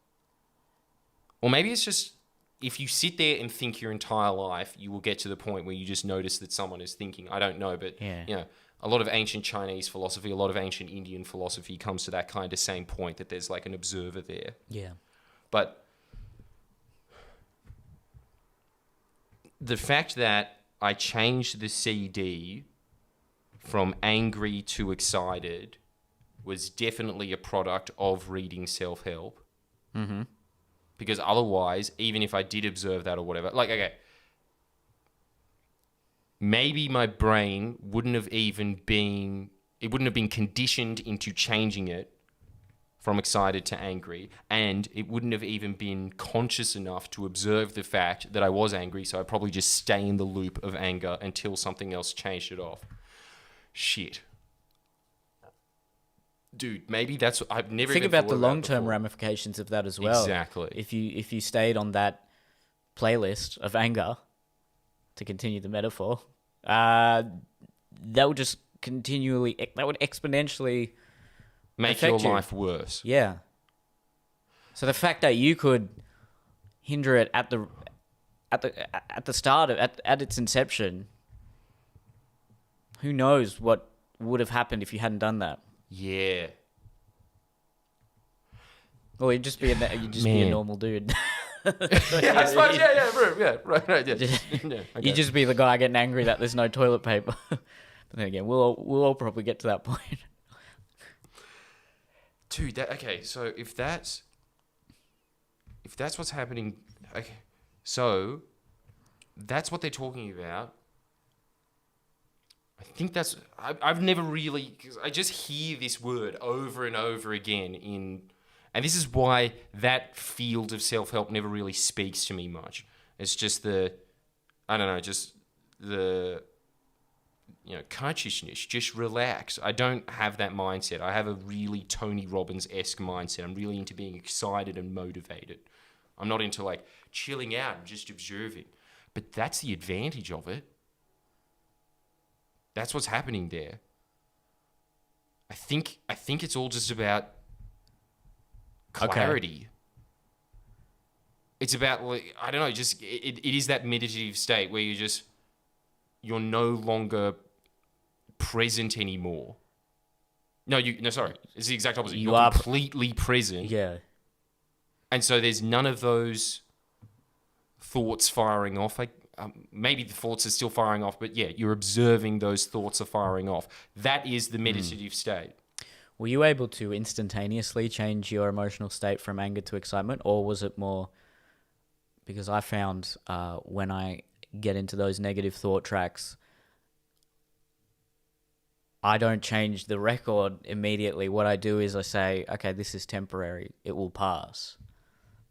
Or maybe it's just... If you sit there and think your entire life, you will get to the point where you just notice that someone is thinking. I don't know, but a lot of ancient Chinese philosophy, a lot of ancient Indian philosophy comes to that kind of same point that there's like an observer there. Yeah. But the fact that I changed the CD from angry to excited was definitely a product of reading self-help. Mm-hmm. Because otherwise, even if I did observe that or whatever, maybe my brain wouldn't have been conditioned into changing it from excited to angry, and it wouldn't have even been conscious enough to observe the fact that I was angry, so I'd probably just stay in the loop of anger until something else changed it off. Shit. dude, maybe that's I've never Think even about the thought about long-term before. ramifications of that as well. Exactly. If you stayed on that playlist of anger, to continue the metaphor, that would just that would exponentially Make your affect you. life worse. Yeah. So the fact that you could hinder it at the start at its inception, who knows what would have happened if you hadn't done that? Yeah. Or you'd just be be a normal dude. Yeah, I suppose, right, yeah. Yeah, okay. You'd just be the guy getting angry that there's no toilet paper. But then again, we'll all probably get to that point. Dude, okay, so if that's what's happening, okay, so that's what they're talking about. I think I've never really, because I just hear this word over and over again and this is why that field of self-help never really speaks to me much. It's just just the, consciousness, just relax. I don't have that mindset. I have a really Tony Robbins-esque mindset. I'm really into being excited and motivated. I'm not into like chilling out and just observing. But that's the advantage of it. That's what's happening there. I think it's all just about clarity. Okay. It's about, like, I don't know, just it is that meditative state where you're no longer present anymore. Sorry. It's the exact opposite. You're completely present. Yeah. And so there's none of those thoughts firing off. Maybe the thoughts are still firing off, but yeah, you're observing those thoughts are firing off. That is the meditative state. Were you able to instantaneously change your emotional state from anger to excitement, or was it more... Because I found when I get into those negative thought tracks, I don't change the record immediately. What I do is I say, okay, this is temporary. It will pass.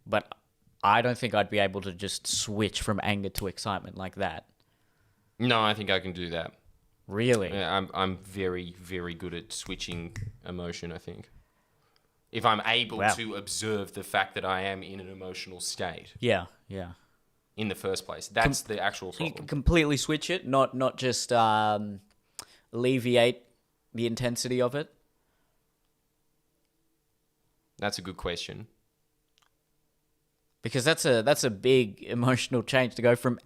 But I don't think I'd be able to just switch from anger to excitement like that. No, I think I can do that. Really? Yeah, I'm very, very good at switching emotion, I think. If I'm able to observe the fact that I am in an emotional state. Yeah. In the first place. That's the actual problem. You can completely switch it, not just alleviate the intensity of it? That's a good question. Because that's a big emotional change to go from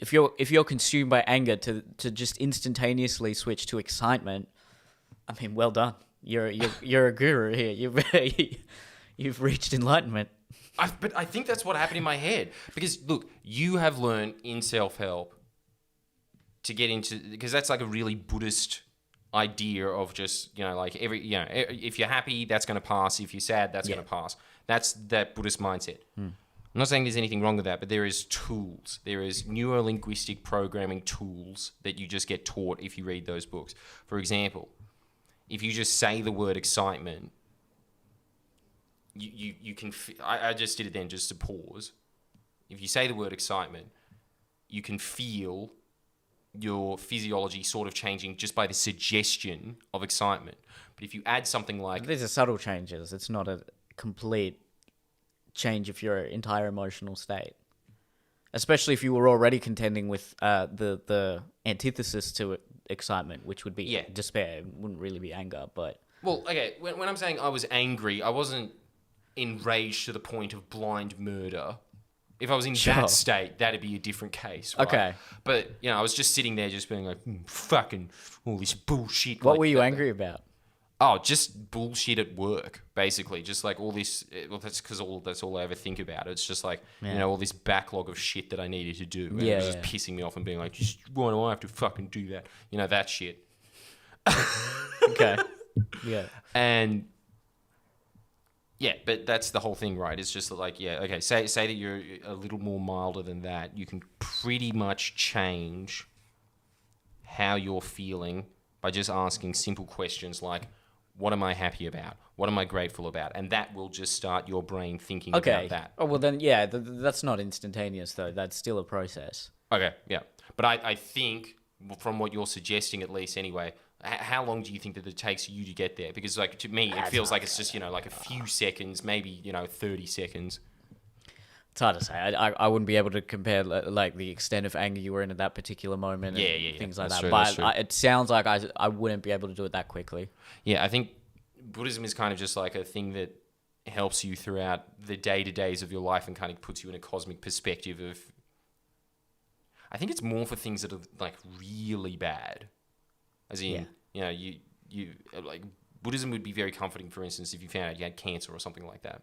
if you're consumed by anger to just instantaneously switch to excitement. I mean, well done. You're a guru here. You've reached enlightenment. But I think that's what happened in my head. Because look, you have learned in self-help to get into, because that's like a really Buddhist idea of just, if you're happy, that's going to pass. If you're sad, that's going to pass. That's that Buddhist mindset. I'm not saying there's anything wrong with that, but there is tools. There is neuro-linguistic programming tools that you just get taught if you read those books. For example, if you just say the word excitement, you can... I just did it then just to pause. If you say the word excitement, you can feel your physiology sort of changing just by the suggestion of excitement. But if you add something like... These are subtle changes. It's not a complete change of your entire emotional state. Especially if you were already contending with the antithesis to excitement, which would be despair. It wouldn't really be anger, but... Well, okay, when I'm saying I was angry, I wasn't enraged to the point of blind murder. If I was in that state, that'd be a different case, right? Okay. But, I was just sitting there just being like, fucking all this bullshit. What were you angry about? Oh, just bullshit at work, basically. Just like all this... Well, that's because that's all I ever think about. It's just like, all this backlog of shit that I needed to do. And it was just pissing me off and being like, just why do I have to fucking do that? That shit. Okay. Yeah. And... Yeah, but that's the whole thing, right? It's just like, okay, say that you're a little more milder than that. You can pretty much change how you're feeling by just asking simple questions like, what am I happy about? What am I grateful about? And that will just start your brain thinking about that. Oh, well then, that's not instantaneous though. That's still a process. Okay, yeah. But I think from what you're suggesting, at least anyway, how long do you think that it takes you to get there? Because like to me, it feels like it's just like a few seconds, maybe 30 seconds. It's hard to say. I wouldn't be able to compare like the extent of anger you were in at that particular moment and things like That's that. true, that's But true. it sounds like I wouldn't be able to do it that quickly. Yeah, I think Buddhism is kind of just like a thing that helps you throughout the day-to-days of your life and kind of puts you in a cosmic perspective of... I think it's more for things that are like really bad. As in, you like Buddhism would be very comforting, for instance, if you found out you had cancer or something like that.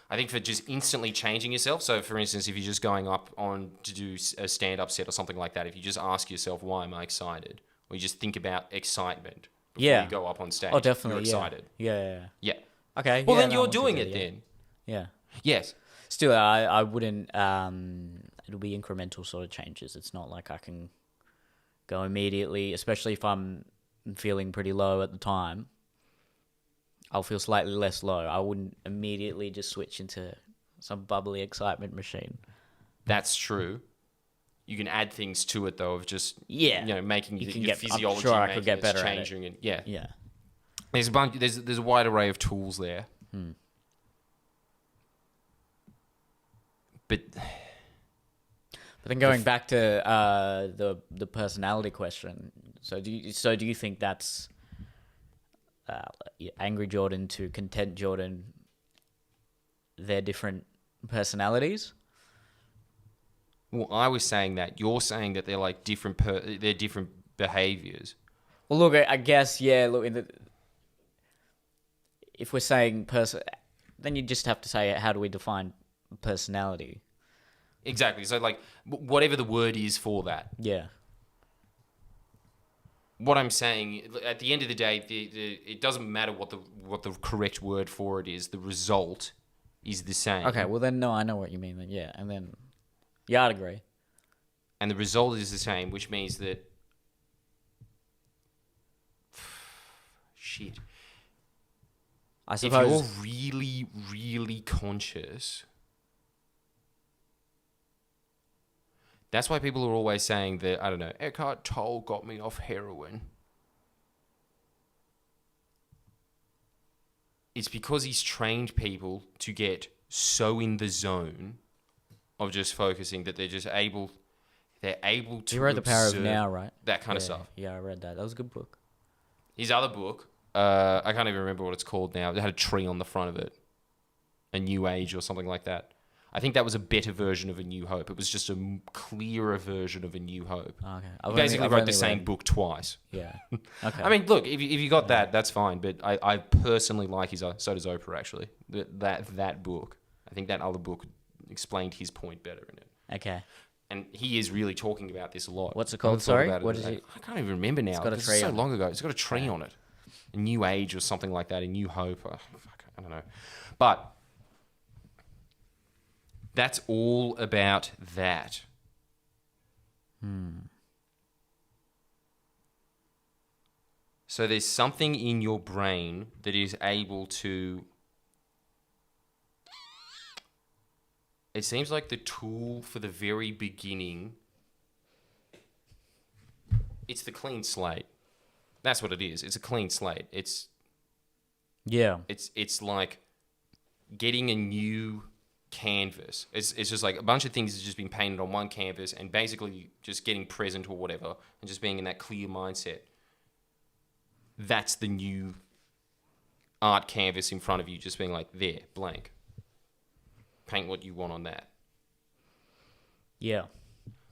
I think for just instantly changing yourself. So, for instance, if you're just going up on to do a stand-up set or something like that, if you just ask yourself, why am I excited? Or you just think about excitement before you go up on stage. Oh, definitely. You're excited. Yeah. Yeah. Okay. Well, yeah, then no, you're once you doing do, it then. Yeah. Yes. Still, I wouldn't. It'll be incremental sort of changes. It's not like I can go immediately, especially if I'm feeling pretty low at the time. I'll feel slightly less low. I wouldn't immediately just switch into some bubbly excitement machine. That's true. You can add things to it though, of just making You can your get. physiology, I'm sure I making could get it better changing, at it. and Yeah. there's a bunch. There's a wide array of tools there. But then going back to the personality question. So do you think that's angry Jordan to content Jordan? They're different personalities. well, I was saying that you're saying that they're like different. They're different behaviors. Well, look, I guess Look, if we're saying then you just have to say how do we define personality? Exactly. So like whatever the word is for that. Yeah. What I'm saying, at the end of the day, it doesn't matter what the correct word for it is. The result is the same. Okay. Well, then no, I know what you mean. Then and then I'd agree. And the result is the same, which means that shit. I If suppose. you're really, really conscious, that's why people are always saying that, I don't know, Eckhart Tolle got me off heroin. It's because he's trained people to get so in the zone of just focusing that they're able to You read The Power of observe Now, right? that kind of stuff. Yeah, I read that. That was a good book. His other book, I can't even remember what it's called now. It had a tree on the front of it. A New Age or something like that. I think that was a better version of A New Hope. It was just a clearer version of A New Hope. Okay. He basically wrote the same book twice. Yeah. Okay. I mean, look, if you got that, that's fine. But I personally like his... So does Oprah, actually. That book. I think that other book explained his point better in it. Okay. And he is really talking about this a lot. What's it I called? haven't thought Sorry? about it What today. is it? I can't even remember now. It's got a because tree so on it. long ago. It's got a tree on it. A New Age or something like that. A New Hope. Oh, fuck, I don't know. But that's all about that. So there's something in your brain that is able to... It seems like the tool for the very beginning... It's the clean slate. That's what it is. It's a clean slate. It's like getting a new canvas. It's just like a bunch of things has just been painted on one canvas and basically just getting present or whatever and just being in that clear mindset. That's the new art canvas in front of you, just being like, there, blank. Paint what you want on that. Yeah.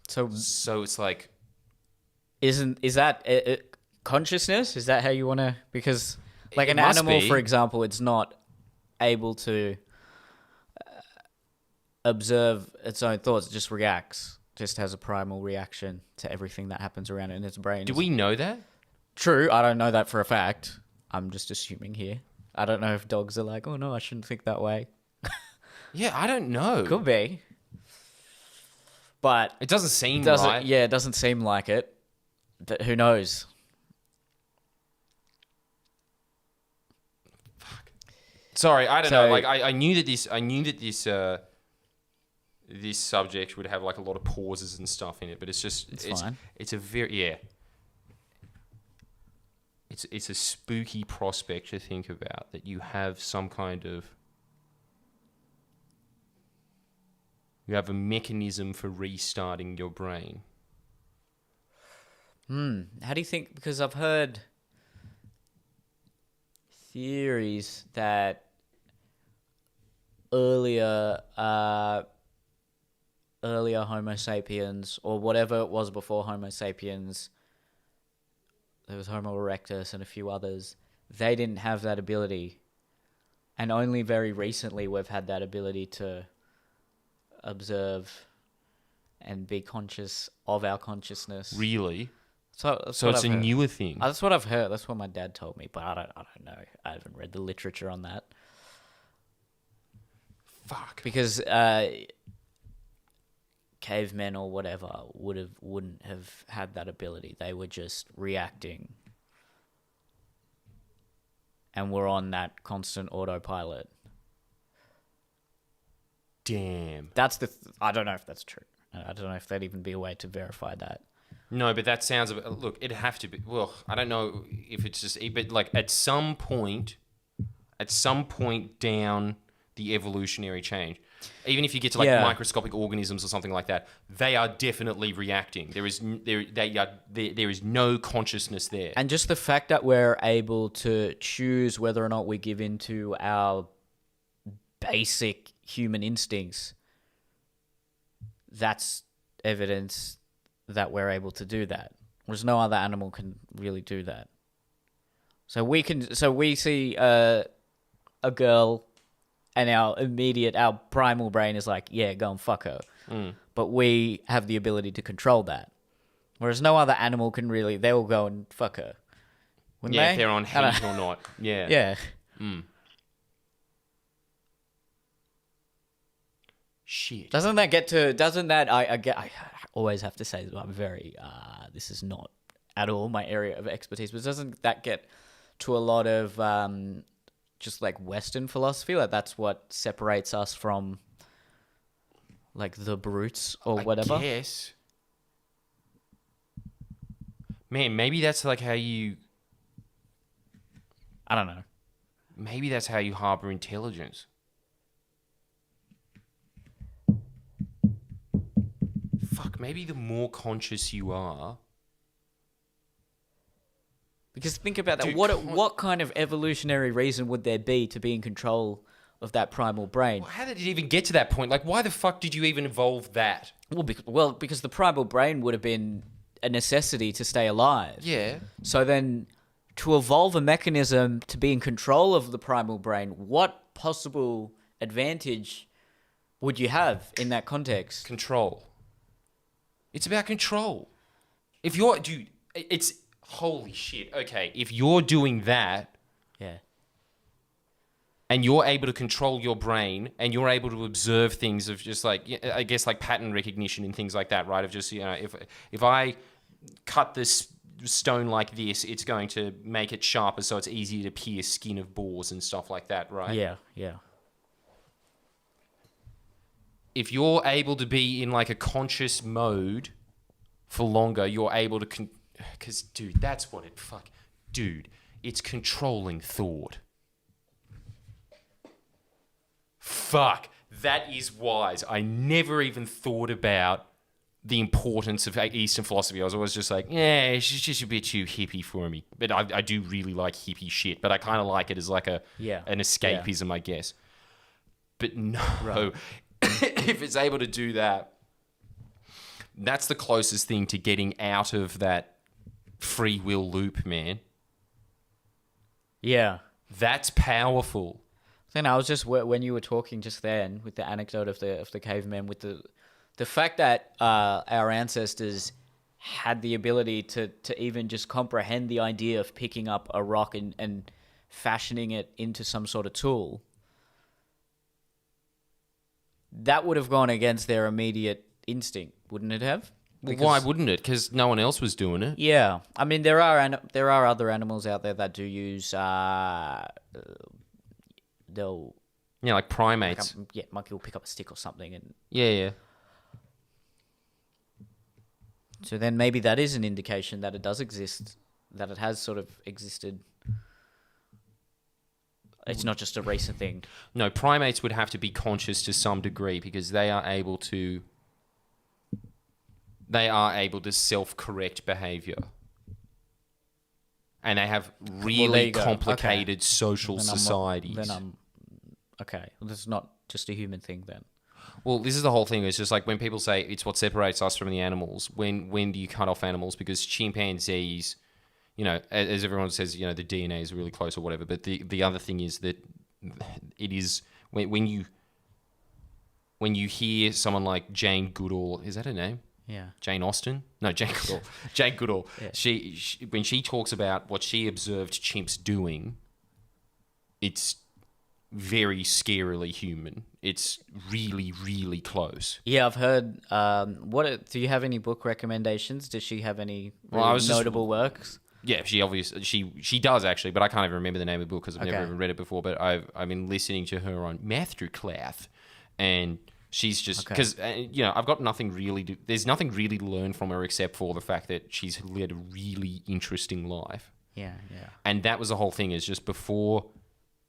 So it's like... is that consciousness? Is that how you want to? Because like It an must animal, be. for example, it's not able to observe its own thoughts. It just reacts. Just has a primal reaction to everything that happens around it in its brain. Do we know that? True. I don't know that for a fact. I'm just assuming here. I don't know if dogs are like, oh no, I shouldn't think that way. Yeah, I don't know. Could be. But It doesn't seem doesn't. right. Yeah, it doesn't seem like it. Who knows? Sorry, I don't So- know. Like I knew that this this subject would have like a lot of pauses and stuff in it, but it's fine. It's a very It's a spooky prospect to think about, that you have some kind of... You have a mechanism for restarting your brain. How do you think? Because I've heard theories that earlier Homo sapiens, or whatever it was before Homo sapiens, there was Homo erectus and a few others, they didn't have that ability. And only very recently we've had that ability to observe and be conscious of our consciousness. Really? So it's a newer thing. That's what I've heard. That's what my dad told me, but I don't know. I haven't read the literature on that. Fuck. Because cavemen or whatever wouldn't have had that ability. They were just reacting, and were on that constant autopilot. Damn. I don't know if that's true. I don't know if there'd even be a way to verify that. No, but that sounds... Look, it'd have to be... Well, I don't know if it's just... But, like, at some point down the evolutionary change, even if you get to, like, microscopic organisms or something like that, they are definitely reacting. There is no consciousness there. And just the fact that we're able to choose whether or not we give in to our basic human instincts, that's evidence that we're able to do that. Whereas no other animal can really do that. So we see a girl, and our primal brain is like, yeah, go and fuck her. But we have the ability to control that. Whereas no other animal can really, they will go and fuck her. Wouldn't they? If they're on heat or not. Yeah. Yeah. Shit. I always have to say that I'm very, this is not at all my area of expertise, but doesn't that get to a lot of just like Western philosophy? Like that's what separates us from like the brutes or whatever? I guess. Man, maybe that's like how you... I don't know. Maybe that's how you harbor intelligence. Fuck, maybe the more conscious you are... Because think about that. Dude, what kind of evolutionary reason would there be to be in control of that primal brain? Well, how did it even get to that point? Like, why the fuck did you even evolve that? Well, because the primal brain would have been a necessity to stay alive. Yeah. So then, to evolve a mechanism to be in control of the primal brain, what possible advantage would you have in that context? Control. It's about control. If you're... Dude, it's... Holy shit. Okay, if you're doing that... Yeah. And you're able to control your brain, and you're able to observe things of just like... I guess like pattern recognition and things like that, right? Of just, you know, if I cut this stone like this, it's going to make it sharper so it's easier to pierce skin of boars and stuff like that, right? Yeah, yeah. If you're able to be in like a conscious mode for longer, you're able to... Because, dude, that's what it... Dude, it's controlling thought. Fuck, that is wise. I never even thought about the importance of Eastern philosophy. I was always just like, yeah, it's just a bit too hippie for me. But I do really like hippie shit. But I kind of like it as like an escapism, I guess. But no, right. If it's able to do that, that's the closest thing to getting out of that free will loop, man. Yeah. That's powerful. Then I was just, when you were talking just then with the anecdote of the caveman, with the fact that our ancestors had the ability to even just comprehend the idea of picking up a rock and fashioning it into some sort of tool, that would have gone against their immediate instinct, wouldn't it have? Because, why wouldn't it? Because no one else was doing it. Yeah, I mean there are other animals out there that do use they'll Yeah, like primates. Monkey will pick up a stick or something, and Yeah. so then maybe that is an indication that it does exist, that it has sort of existed. It's not just a recent thing. No, primates would have to be conscious to some degree because they are able to self-correct behavior. And they have Well, there really you go. complicated Okay. social Then societies. Okay. Well, this is not just a human thing then. Well, this is the whole thing. It's just like when people say it's what separates us from the animals. When do you cut off animals? Because chimpanzees, as everyone says, the DNA is really close or whatever. But the other thing is that it is when you hear someone like Jane Goodall, is that her name? Yeah. Jane Austen? No, Jane Goodall. Jane Goodall. Yeah. She when she talks about what she observed chimps doing, it's very scarily human. It's really, really close. Yeah, I've heard. Do you have any book recommendations? Does she have any notable works? Yeah, she does actually, but I can't even remember the name of the book because I've never even read it before. But I've been listening to her on Masterclass, and she's just because I've got nothing really. There's nothing really to learn from her except for the fact that she's led a really interesting life. Yeah. And that was the whole thing. Is just before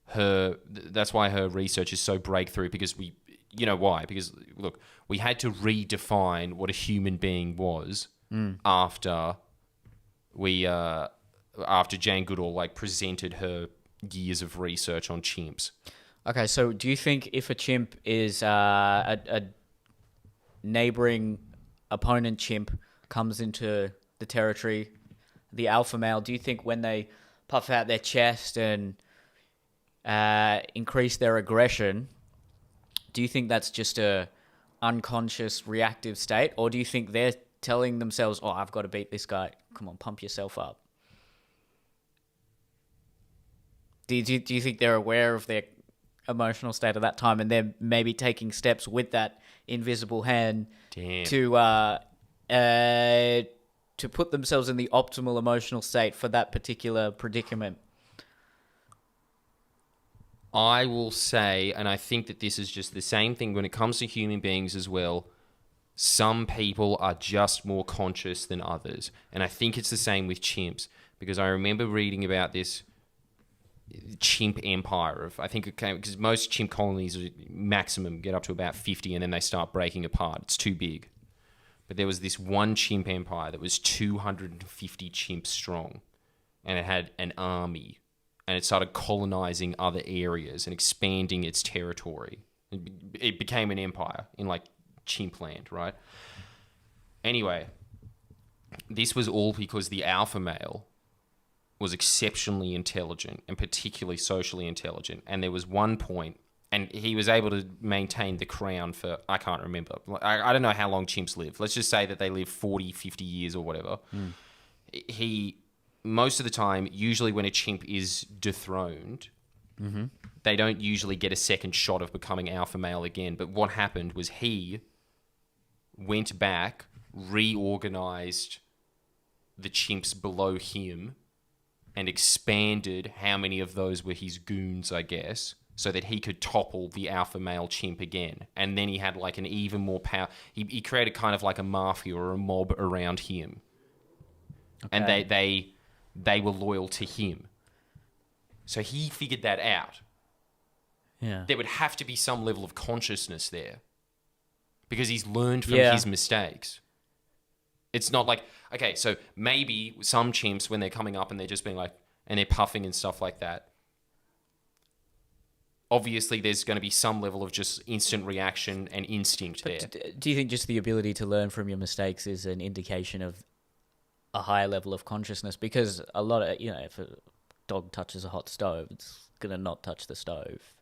her. That's why her research is so breakthrough because why? Because look, we had to redefine what a human being was after Jane Goodall presented her years of research on chimps. Okay, so do you think if a chimp is a neighboring opponent chimp comes into the territory, the alpha male, do you think when they puff out their chest and increase their aggression, do you think that's just a unconscious reactive state, or do you think they're telling themselves, "Oh, I've got to beat this guy. Come on, pump yourself up"? Do you think they're aware of their emotional state at that time, and they're maybe taking steps with that invisible hand to put themselves in the optimal emotional state for that particular predicament? I will say, and I think that this is just the same thing when it comes to human beings as well. Some people are just more conscious than others. And I think it's the same with chimps because I remember reading about this chimp empire I think it came because most chimp colonies maximum get up to about 50 and then they start breaking apart. It's too big. But there was this one chimp empire that was 250 chimps strong and it had an army and it started colonizing other areas and expanding its territory. It became an empire in chimp land, right? Anyway, this was all because the alpha male was exceptionally intelligent and particularly socially intelligent. And there was one point, and he was able to maintain the crown for, I can't remember. I don't know how long chimps live. Let's just say that they live 40, 50 years or whatever. Most of the time, usually when a chimp is dethroned, they don't usually get a second shot of becoming alpha male again. But what happened was he went back, reorganized the chimps below him, and expanded how many of those were his goons, I guess, so that he could topple the alpha male chimp again. And then he had an even more power. He created kind of a mafia or a mob around him. Okay. And they were loyal to him. So he figured that out. Yeah. There would have to be some level of consciousness there. Because he's learned from his mistakes. It's not okay, so maybe some chimps, when they're coming up and they're just being and they're puffing and stuff like that, obviously there's going to be some level of just instant reaction and instinct there. Do you think just the ability to learn from your mistakes is an indication of a higher level of consciousness? Because a lot of, if a dog touches a hot stove, it's going to not touch the stove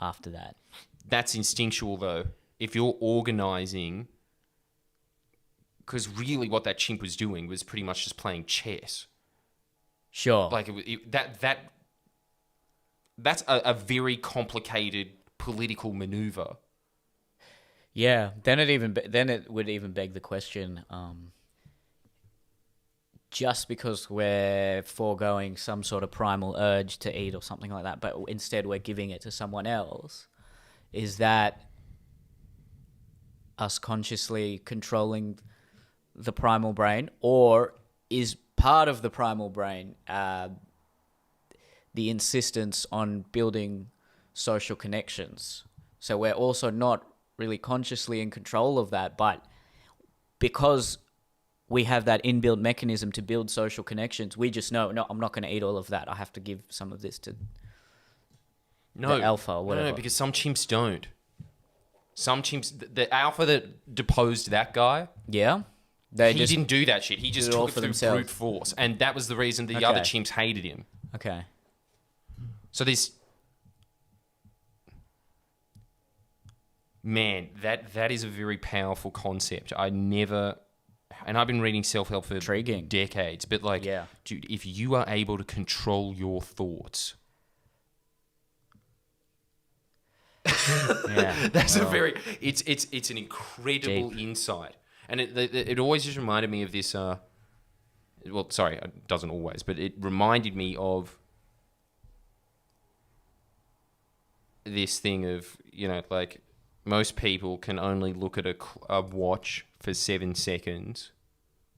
after that. That's instinctual, though. If you're organizing... Because really what that chimp was doing was pretty much just playing chess. Sure. That's a very complicated political maneuver. Yeah. Then it would even beg the question, just because we're foregoing some sort of primal urge to eat or something like that, but instead we're giving it to someone else, is that us consciously controlling the primal brain, or is part of the primal brain the insistence on building social connections? So we're also not really consciously in control of that, but because we have that inbuilt mechanism to build social connections, we just know, no, I'm not going to eat all of that. I have to give some of this to the alpha or whatever. No, because some chimps don't. Some chimps, the alpha that deposed that guy, Yeah. he didn't do that shit. He just did it all took it for through themselves. brute force. And that was the reason the Okay. other chimps hated him. Okay. So this... Man, that is a very powerful concept. I never... And I've been reading self-help for Intriguing. decades. But like, Yeah. dude, if you are able to control your thoughts... Yeah. That's a very... It's an incredible insight. And it always just reminded me of this... well, sorry, it doesn't always, but it reminded me of this thing of, you know, like, most people can only look at a watch for 7 seconds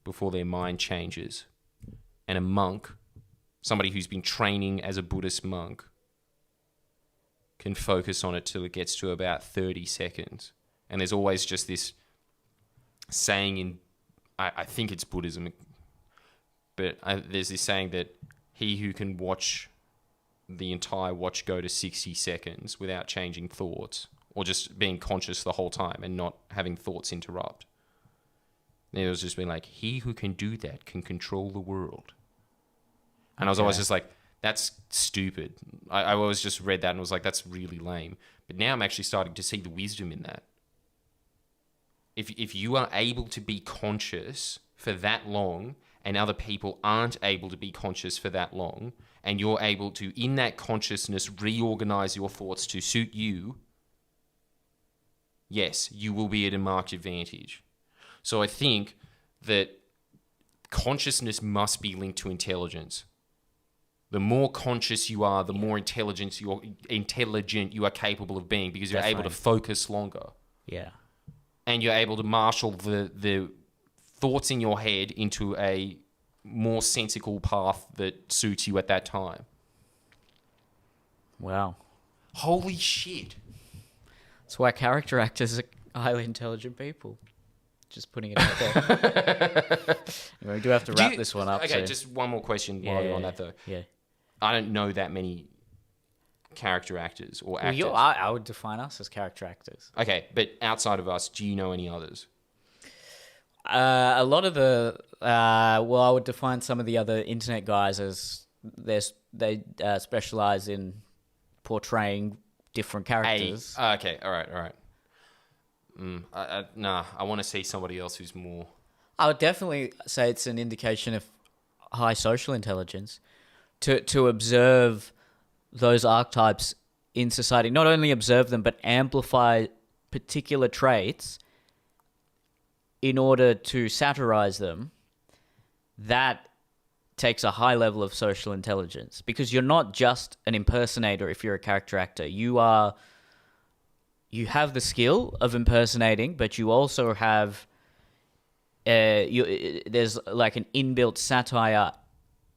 before their mind changes. And a monk, somebody who's been training as a Buddhist monk, can focus on it till it gets to about 30 seconds. And there's always just this saying in, I think it's Buddhism, but there's this saying that he who can watch the entire watch go to 60 seconds without changing thoughts, or just being conscious the whole time and not having thoughts interrupt. And it was just being like, he who can do that can control the world. And I was always just like, that's stupid. I always just read that and was like, that's really lame. But now I'm actually starting to see the wisdom in that. If you are able to be conscious for that long and other people aren't able to be conscious for that long, and you're able to, in that consciousness, reorganize your thoughts to suit you, yes, you will be at a marked advantage. So I think that consciousness must be linked to intelligence. The more conscious you are, the more intelligent you are capable of being, because you're able to focus longer. Yeah. And you're able to marshal the thoughts in your head into a more sensical path that suits you at that time. Wow. Holy shit. That's why character actors are highly intelligent people. Just putting it out there. We do have to wrap this one up. Okay, so. just one more question while you're on that, though. Yeah. I don't know that many character actors or actors. Well, I would define us as character actors. Okay, but outside of us, do you know any others? A lot of the... I would define some of the other internet guys as they specialize in portraying different characters. Okay, all right. I want to see somebody else who's more... I would definitely say it's an indication of high social intelligence to observe those archetypes in society. Not only observe them, but amplify particular traits in order to satirize them. That takes a high level of social intelligence, because you're not just an impersonator if you're a character actor. You have the skill of impersonating, but you also have there's like an inbuilt satire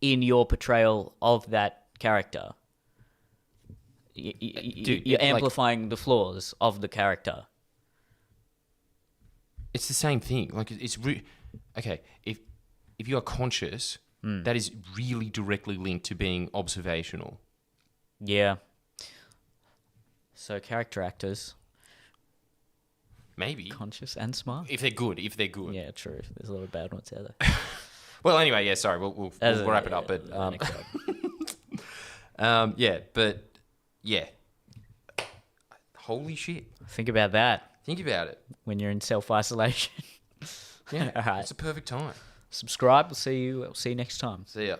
in your portrayal of that character. You're amplifying the flaws of the character. It's the same thing. Like, okay, if you are conscious, that is really directly linked to being observational. Yeah. So character actors, maybe conscious and smart. if they're good. Yeah, true. There's a lot of bad ones out there. Well, anyway, yeah. Sorry, we'll wrap it up. But yeah. Holy shit! Think about that Think about it. when you're in self-isolation. Yeah, All right. it's a perfect time. Subscribe. We'll see you next time. See ya.